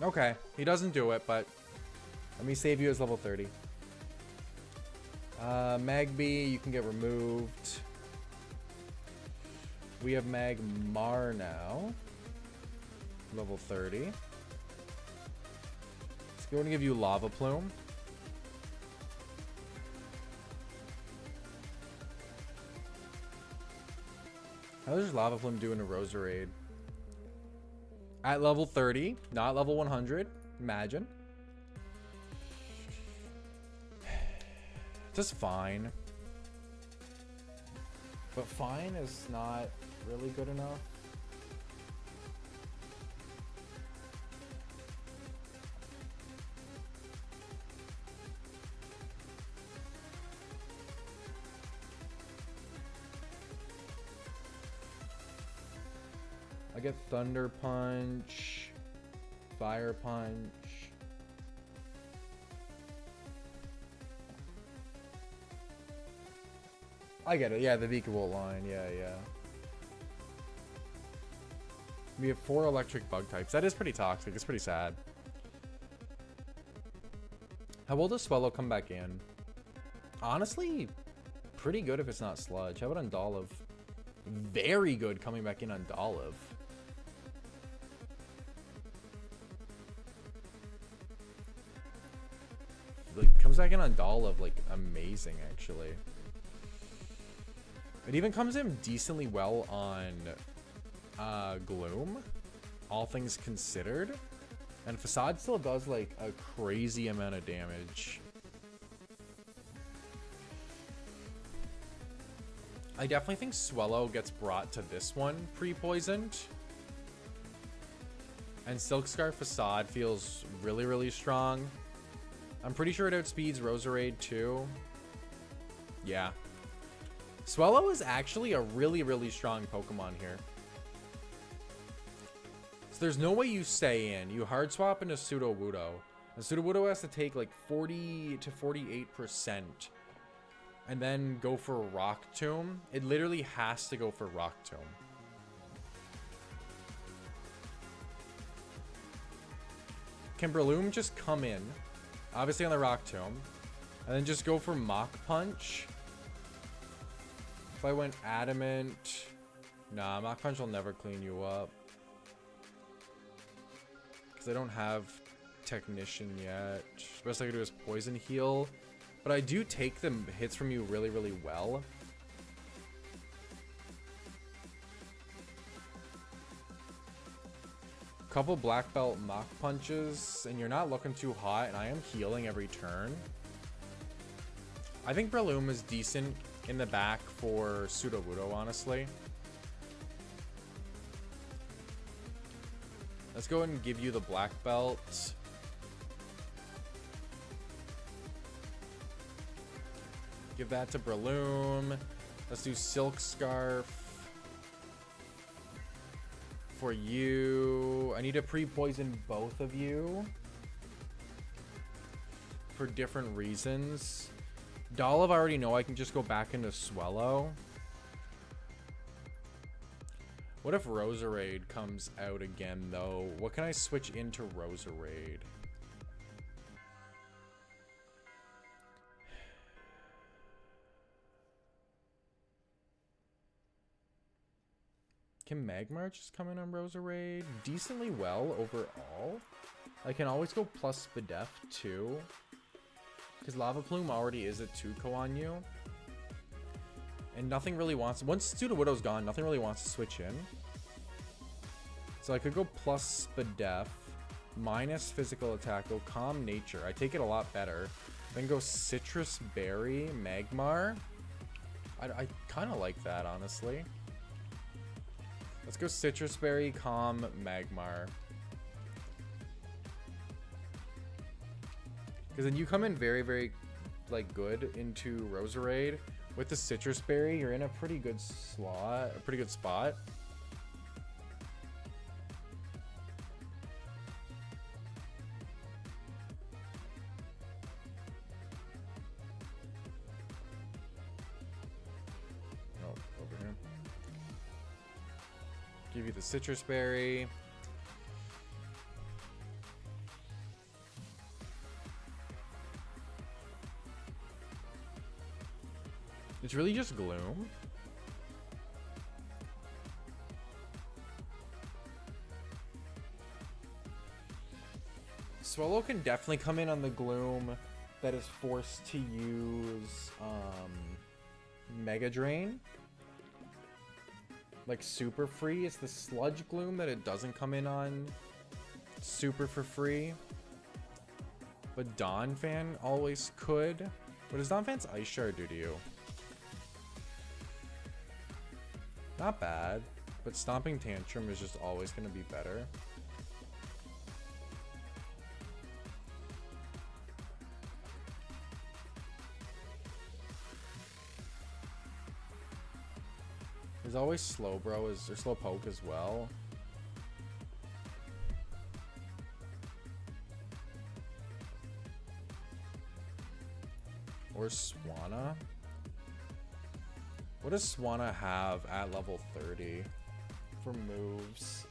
Speaker 1: Okay, he doesn't do it, but... Let me save you as level 30. Magby, you can get removed. We have Magmar now. Level 30. Let's go and give you Lava Plume. How does Lava Plume do in a Roserade? At level 30, not level 100. Imagine. Just fine. But fine is not really good enough. I get Thunder Punch, Fire Punch. I get it. Yeah, the Vikavolt line. Yeah. We have 4 electric bug types. That is pretty toxic. It's pretty sad. How will the Swallow come back in? Honestly, pretty good if it's not Sludge. How about Undolive? Very good coming back in Undolive. Like, comes back in Undolive, like, amazing, actually. It even comes in decently well on Gloom, all things considered. And Facade still does like a crazy amount of damage. I definitely think Swellow gets brought to this one pre-poisoned. And Silk Scarf Facade feels really, really strong. I'm pretty sure it outspeeds Roserade too. Yeah. Swellow is actually a really, really strong Pokemon here. So there's no way you stay in. You hard swap into Sudowoodo. And Sudowoodo has to take like 40 to 48%. And then go for Rock Tomb. It literally has to go for Rock Tomb. Can Breloom just come in? Obviously on the Rock Tomb. And then just go for Mach Punch. If I went Adamant... Nah, Mach Punch will never clean you up. Because I don't have Technician yet. Best I could do is Poison Heal. But I do take the hits from you really, really well. Couple Black Belt Mach Punches, and you're not looking too hot, and I am healing every turn. I think Breloom is decent in the back for Sudowoodo, honestly. Let's go ahead and give you the Black Belt. Give that to Breloom. Let's do Silk Scarf. For you. I need to pre-poison both of you. For different reasons. Dolliv, I already know I can just go back into Swellow. What if Roserade comes out again, though? What can I switch into Roserade? Can Magmar just come in on Roserade? Decently well overall. I can always go plus Spadef too. Because Lava Plume already is a 2-co on you. And nothing really wants... Once Sudowoodo's gone, nothing really wants to switch in. So I could go plus Spadef. Minus physical attack. Go Calm Nature. I take it a lot better. Then go Citrus Berry. Magmar. I kind of like that, honestly. Let's go Citrus Berry, Calm, Magmar. Because then you come in very, very, like, good into Roserade. With the Citrus Berry, you're in a pretty good slot, a pretty good spot. Oh, over here. Give you the Citrus Berry. It's really just Gloom. Swellow can definitely come in on the Gloom that is forced to use Mega Drain. Like super free. It's the Sludge Gloom that it doesn't come in on super for free. But Donphan always could. What does Donphan's Ice Shard do to you? Not bad, but Stomping Tantrum is just always going to be better. There's always Slowbro, or Slowpoke as well. Or Swanna. What does Swanna have at level 30 for moves?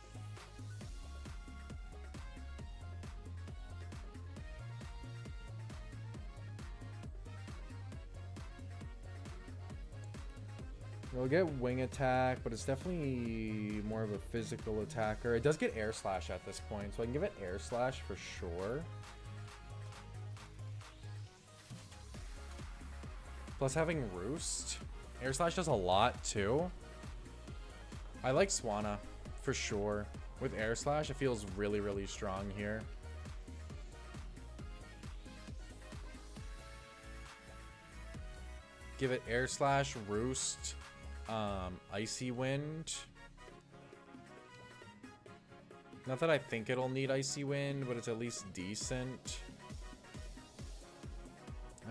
Speaker 1: It'll get Wing Attack, but it's definitely more of a physical attacker. It does get Air Slash at this point, so I can give it Air Slash for sure. Plus having Roost. Air Slash does a lot too. I like Swanna for sure. With Air Slash, it feels really, really strong here. Give it Air Slash, Roost. Icy Wind. Not that I think it'll need Icy Wind, but it's at least decent.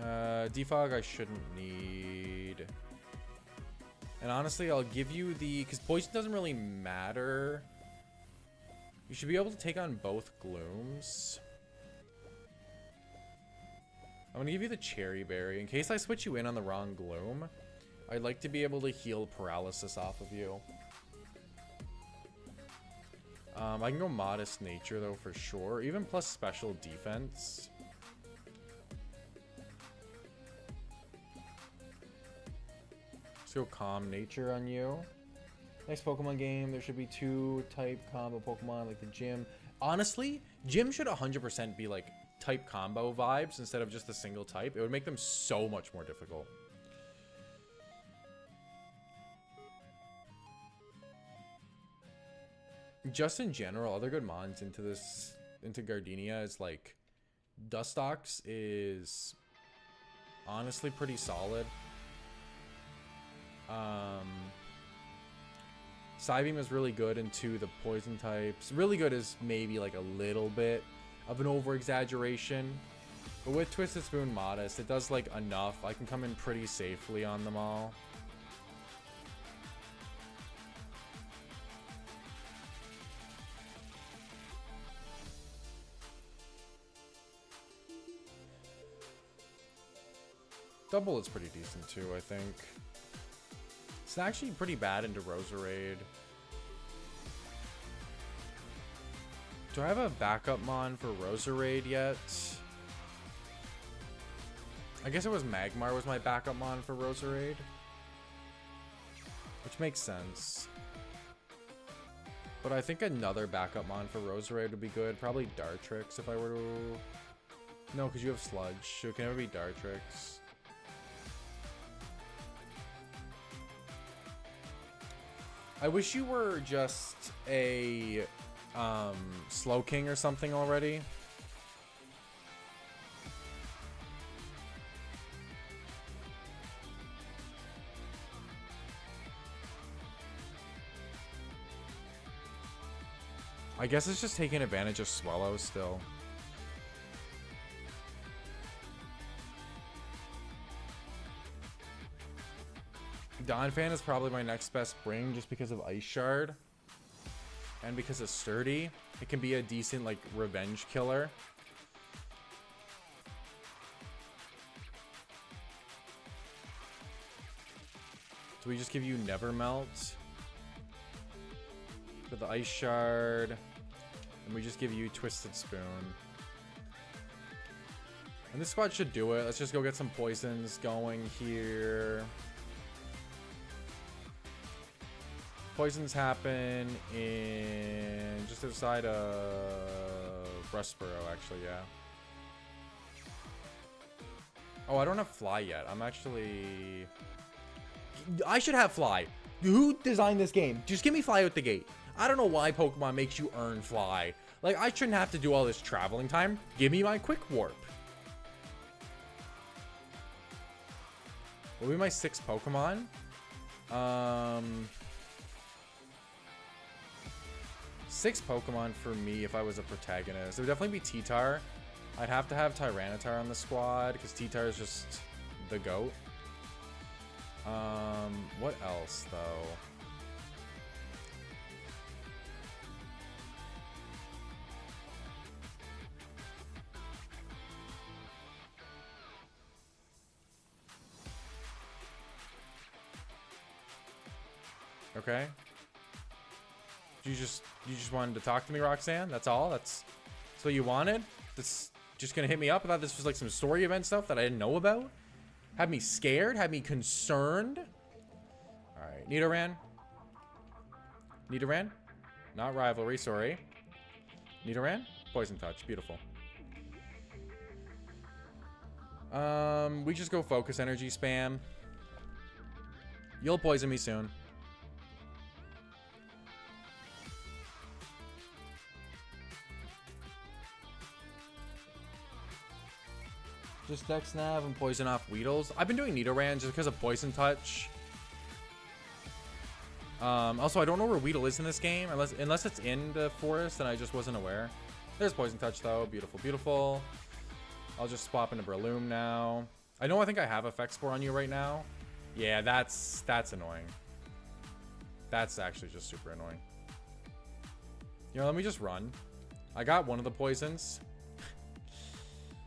Speaker 1: Defog I shouldn't need. And honestly, I'll give you the... because poison doesn't really matter. You should be able to take on both glooms. I'm going to give you the Cherry Berry. In case I switch you in on the wrong gloom, I'd like to be able to heal paralysis off of you. I can go Modest Nature, though, for sure. Even plus Special Defense. Let's go Calm Nature on you. Next Pokemon game, there should be 2 type combo Pokemon, like the Gym. Honestly, Gym should 100% be, like, type combo vibes instead of just a single type. It would make them so much more difficult. Just in general, other good mons into Gardenia is like Dustox is honestly pretty solid. Psybeam is really good into the poison types. Really good is maybe like a little bit of an over exaggeration, but with Twisted Spoon Modest, it does like enough. I can come in pretty safely on them all. Double is pretty decent too, I think. It's actually pretty bad into Roserade. Do I have a backup mon for Roserade yet? I guess it was Magmar was my backup mon for Roserade. Which makes sense. But I think another backup mon for Roserade would be good. Probably Dartrix if I were to... No, because you have Sludge, so it can never be Dartrix. I wish you were just a Slow King or something already. I guess it's just taking advantage of Swellow still. Donphan is probably my next best bring just because of Ice Shard. And because of Sturdy. It can be a decent, like, revenge killer. Do we just give you Never Melt for the Ice Shard? And we just give you Twisted Spoon. And this squad should do it. Let's just go get some poisons going here. Poisons happen in just outside of Rustboro, actually, yeah. Oh, I don't have Fly yet. I'm actually... I should have Fly. Who designed this game? Just give me Fly out the gate. I don't know why Pokemon makes you earn Fly. Like, I shouldn't have to do all this traveling time. Give me my Quick Warp. Will be my 6th Pokemon. 6 Pokemon for me if I was a protagonist. It would definitely be T-Tar. I'd have to have Tyranitar on the squad because T-Tar is just the GOAT. What else though? Okay. You just wanted to talk to me, Roxanne? That's all? That's what you wanted? That's just gonna hit me up? I thought this was like some story event stuff that I didn't know about? Had me scared? Had me concerned? Alright, Nidoran. Nidoran? Not Rivalry, sorry. Nidoran? Poison Touch, beautiful. We just go Focus Energy spam. You'll poison me soon. Just Dex Nav and poison off Weedles. I've been doing Nidoran just because of Poison Touch. Also, I don't know where Weedle is in this game, unless it's in the forest and I just wasn't aware. There's Poison Touch though. Beautiful, beautiful. I'll just swap into Breloom now. I think I have Effect Spore on you right now. Yeah, that's annoying. That's actually just super annoying. You know, let me just run. I got one of the poisons.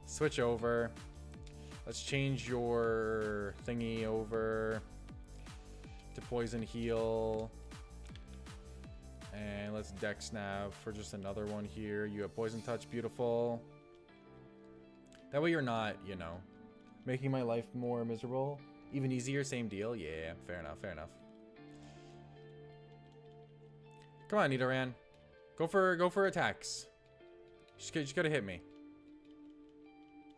Speaker 1: Switch over. Let's change your thingy over to Poison Heal. And let's Dex Nav for just another one here. You have Poison Touch. Beautiful. That way you're not, you know, making my life more miserable. Even easier, same deal. Yeah, fair enough, fair enough. Come on, Nidoran. Go for attacks. Just gotta hit me.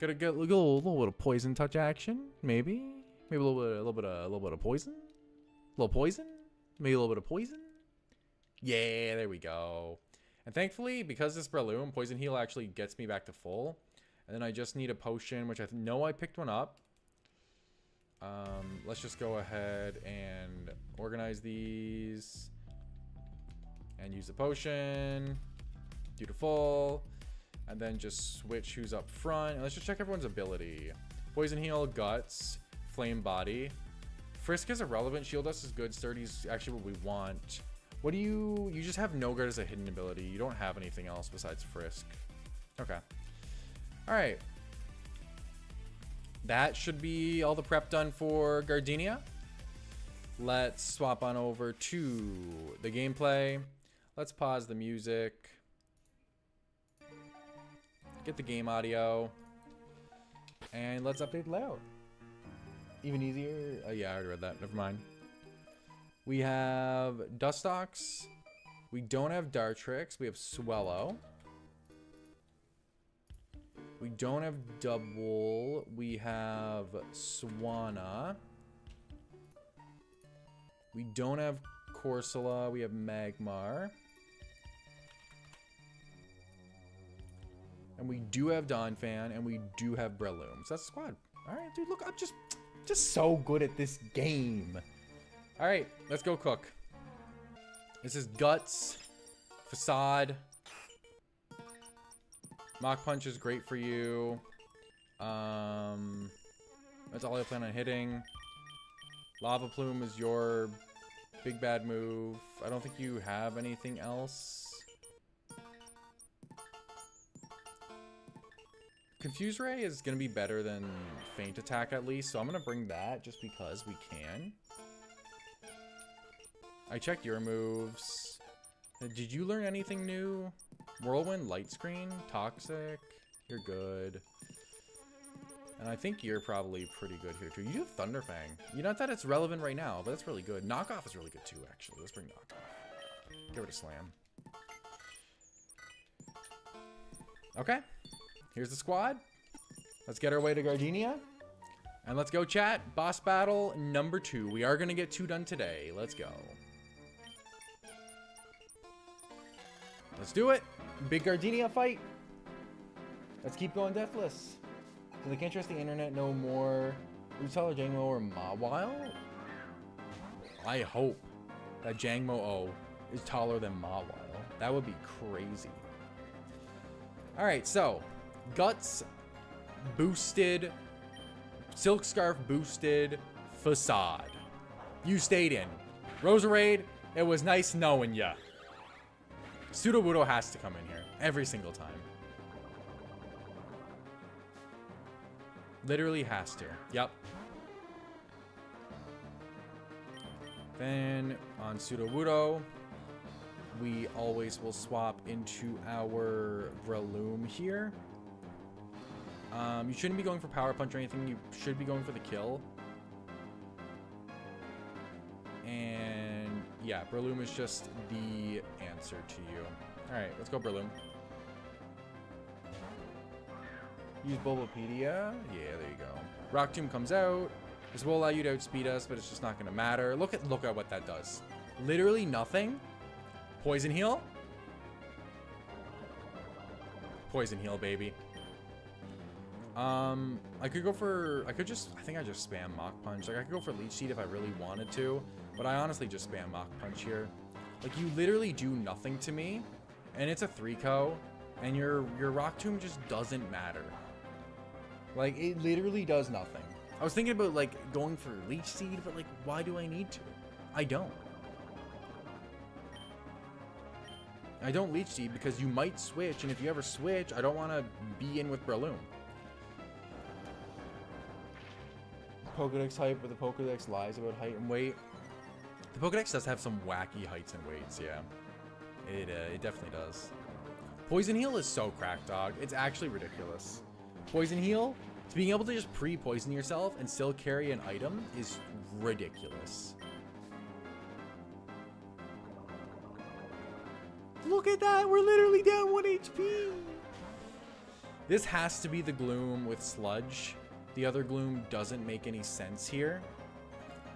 Speaker 1: Gotta get a little bit of Poison Touch action, maybe. Maybe a little bit of poison. A little poison. Maybe a little bit of poison. Yeah, there we go. And thankfully, because this Breloom, Poison Heal actually gets me back to full. And then I just need a potion, which I know I picked one up. Let's just go ahead and organize these. And use the potion. Beautiful. And then just switch who's up front. And let's just check everyone's ability. Poison Heal, Guts, Flame Body. Frisk is irrelevant. Shield Dust is good. Sturdy is actually what we want. What do you just have No Guard as a hidden ability. You don't have anything else besides Frisk. Okay. All right. That should be all the prep done for Gardenia. Let's swap on over to the gameplay. Let's pause the music. Get the game audio. And let's update the layout. Even easier. Oh, yeah, I already read that. Never mind. We have Dustox. We don't have Dartrix. We have Swellow. We don't have Double. We have Swanna. We don't have Corsola. We have Magmar. And we do have Donphan. And we do have Breloom. So that's the squad. Alright, dude, look, I'm just so good at this game. Alright, let's go cook. This is Guts. Facade. Mach Punch is great for you. That's all I plan on hitting. Lava Plume is your big bad move. I don't think you have anything else. Confuse Ray is going to be better than Feint Attack at least, so I'm going to bring that just because we can. I checked your moves. Did you learn anything new? Whirlwind, Light Screen, Toxic. You're good. And I think you're probably pretty good here too. You have Thunderfang. You know, not that it's relevant right now, but it's really good. Knockoff is really good too, actually. Let's bring Knockoff. Get rid of Slam. Okay. Here's the squad. Let's get our way to Gardenia. And let's go, chat. Boss battle number 2. We are going to get 2 done today. Let's go. Let's do it. Big Gardenia fight. Let's keep going deathless. So they can't trust the internet no more. Rutaller, Jangmo, or Mawile? I hope that Jangmo-O is taller than Mawile. That would be crazy. Alright, so Guts boosted, Silk Scarf boosted, Facade. You stayed in. Roserade, it was nice knowing ya. Sudowoodo has to come in here every single time. Literally has to. Yep. Then on Sudowoodo, we always will swap into our Breloom here. You shouldn't be going for Power Punch or anything. You should be going for the kill. And yeah, Breloom is just the answer to you. Alright, let's go Breloom. Use Bulbapedia. Yeah, there you go. Rock Tomb comes out. This will allow you to outspeed us, but it's just not going to matter. Look at what that does. Literally nothing. Poison Heal. Poison Heal, baby. I think I just spam Mach Punch. Like, I could go for Leech Seed if I really wanted to. But I honestly just spam Mach Punch here. Like, you literally do nothing to me, and it's a 3-co, and your Rock Tomb just doesn't matter. Like, it literally does nothing. I was thinking about, like, going for Leech Seed, but, like, why do I need to? I don't. I don't Leech Seed because you might switch, and if you ever switch, I don't want to be in with Breloom. Pokedex hype, but the Pokedex lies about height and weight. The Pokedex does have some wacky heights and weights, yeah. It definitely does. Poison Heal is so cracked, dog. It's actually ridiculous. Poison Heal, to being able to just pre-poison yourself and still carry an item is ridiculous. Look at that, we're literally down 1 HP. This has to be the Gloom with Sludge. The other Gloom doesn't make any sense here.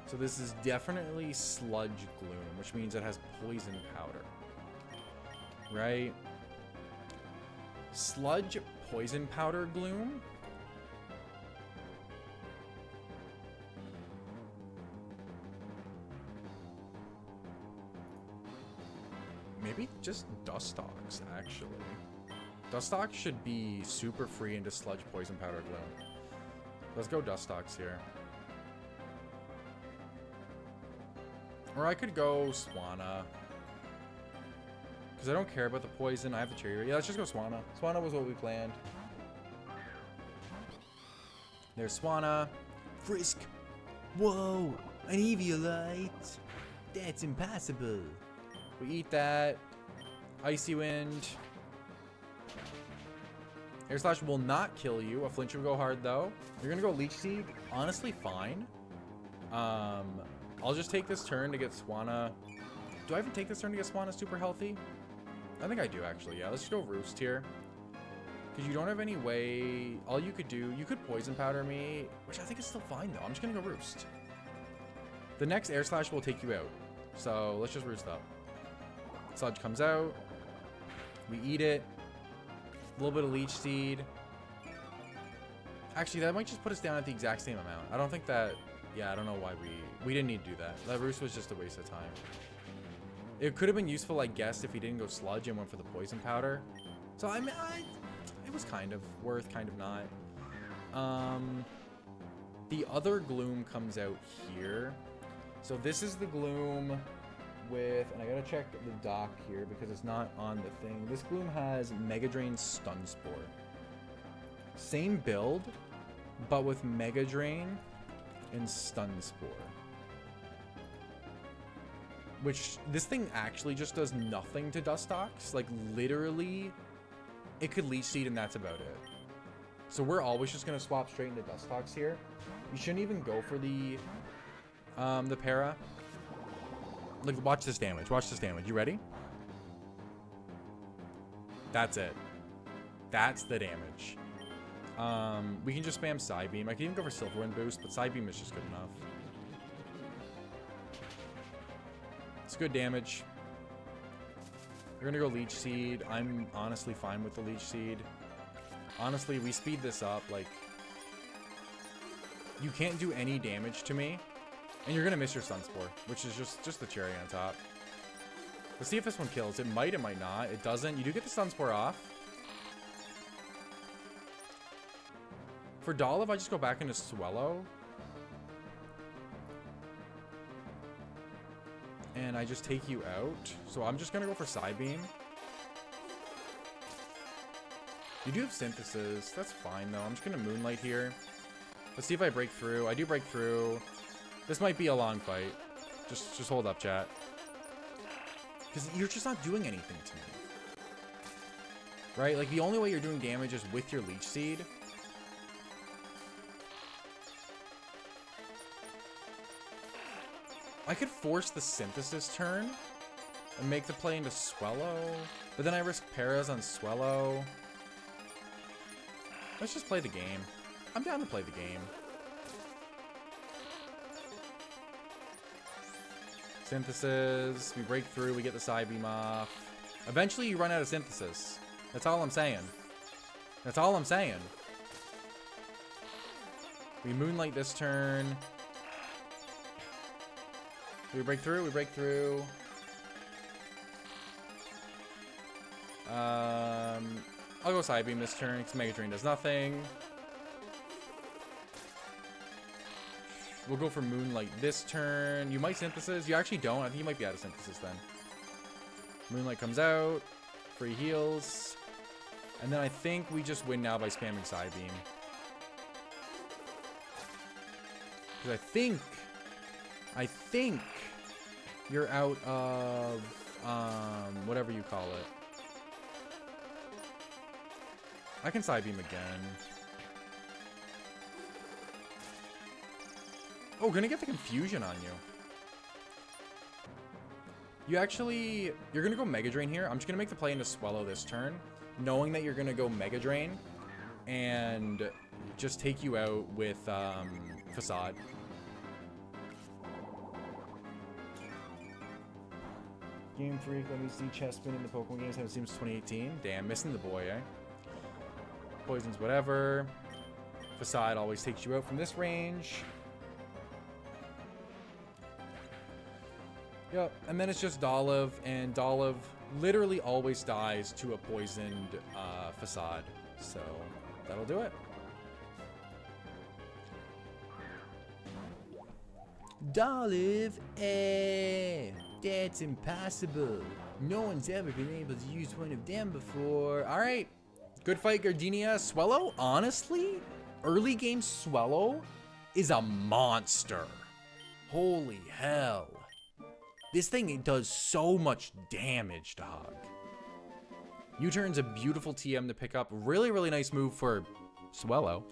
Speaker 1: So this is definitely Sludge Gloom, which means it has Poison Powder. Right? Sludge Poison Powder Gloom? Maybe just Dustox, actually. Dustox should be super free into Sludge Poison Powder Gloom. Let's go Dustox here. Or I could go Swanna. Because I don't care about the poison. I have the Cherry. Yeah, let's just go Swanna. Swanna was what we planned. There's Swanna. Frisk. Whoa, an Eviolite. That's impossible. We eat that. Icy Wind. Air Slash will not kill you. A flinch will go hard though. You're gonna go Leech Seed. Honestly, fine. I'll just take this turn to get Swanna. Do I even take this turn to get Swanna super healthy? I think I do actually. Yeah, let's just go Roost here. Because you don't have any way. All you could do, you could Poison Powder me, which I think is still fine though. I'm just gonna go Roost. The next Air Slash will take you out. So let's just Roost up. Sludge comes out. We eat it. A little bit of Leech Seed. Actually, that might just put us down at the exact same amount. I don't think that... Yeah, I don't know why we didn't need to do that. That Roost was just a waste of time. It could have been useful, I guess, if he didn't go Sludge and went for the Poison Powder. So, I mean, it was kind of worth, kind of not. The other Gloom comes out here. So, this is the Gloom... with, and I gotta check the dock here because it's not on the thing. This Gloom has Mega Drain Stun Spore. Same build, but with Mega Drain and Stun Spore. Which, this thing actually just does nothing to Dustox. Like, literally, it could Leech Seed and that's about it. So we're always just gonna swap straight into Dustox here. You shouldn't even go for the para. Look, watch this damage. Watch this damage. You ready? That's it. That's the damage. We can just spam Psybeam. I can even go for Silverwind boost, but Psybeam is just good enough. It's good damage. We're gonna go Leech Seed. I'm honestly fine with the Leech Seed. Honestly, we speed this up. Like, you can't do any damage to me. And you're gonna miss your Stun Spore, which is just the cherry on top. Let's see if this one kills. It might not. It doesn't. You do get the Stun Spore off. For Dolliv, I just go back into Swellow. And I just take you out. So I'm just gonna go for Psybeam. You do have Synthesis. That's fine though. I'm just gonna Moonlight here. Let's see if I break through. I do break through. This might be a long fight. Just hold up, chat. Because you're just not doing anything to me. Right? Like, the only way you're doing damage is with your Leech Seed. I could force the Synthesis turn and make the play into Swellow. But then I risk Paras on Swellow. Let's just play the game. I'm down to play the game. Synthesis, we break through, we get the Psybeam off. Eventually you run out of Synthesis. That's all I'm saying. That's all I'm saying. We Moonlight this turn. We break through. We break through. I'll go Side Beam this turn because Mega Drain does nothing. We'll go for Moonlight this turn. You might Synthesis. You actually don't. I think you might be out of Synthesis then. Moonlight comes out. Free heals. And then I think we just win now by spamming Side Beam. Because I think you're out of whatever you call it. I can Side Beam again. Oh, gonna get the confusion on you. You're gonna go Mega Drain here. I'm just gonna make the play into Swallow this turn, knowing that you're gonna go Mega Drain and just take you out with Facade. Game Freak, let me see Chespin in the Pokemon games. Haven't seen since 2018. Damn, missing the boy, eh? Poisons, whatever. Facade always takes you out from this range. Yep, and then it's just Dolliv, and Dolliv literally always dies to a poisoned Facade. So, that'll do it. Dolliv, that's impossible. No one's ever been able to use one of them before. Alright, good fight, Gardenia. Swellow, honestly, early game Swellow is a monster. Holy hell. This thing, it does so much damage, dog. U-turn's a beautiful TM to pick up. Really, really nice move for Swellow.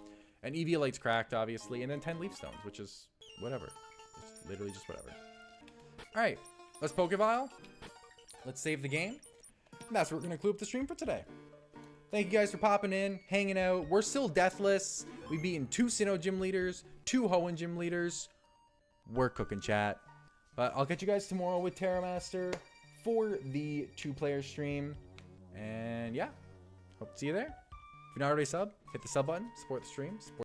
Speaker 1: And Eviolite's cracked, obviously. And then 10 Leaf Stones, which is whatever. It's literally just whatever. Alright, let's Pokeball. Let's save the game. And that's where we're going to conclude the stream for today. Thank you guys for popping in, hanging out. We're still deathless. We've beaten 2 Sinnoh gym leaders, 2 Hoenn gym leaders. We're cooking, chat. But I'll catch you guys tomorrow with Terramaster for the 2-player stream. And yeah, hope to see you there. If you're not already sub, hit the sub button, support the stream, support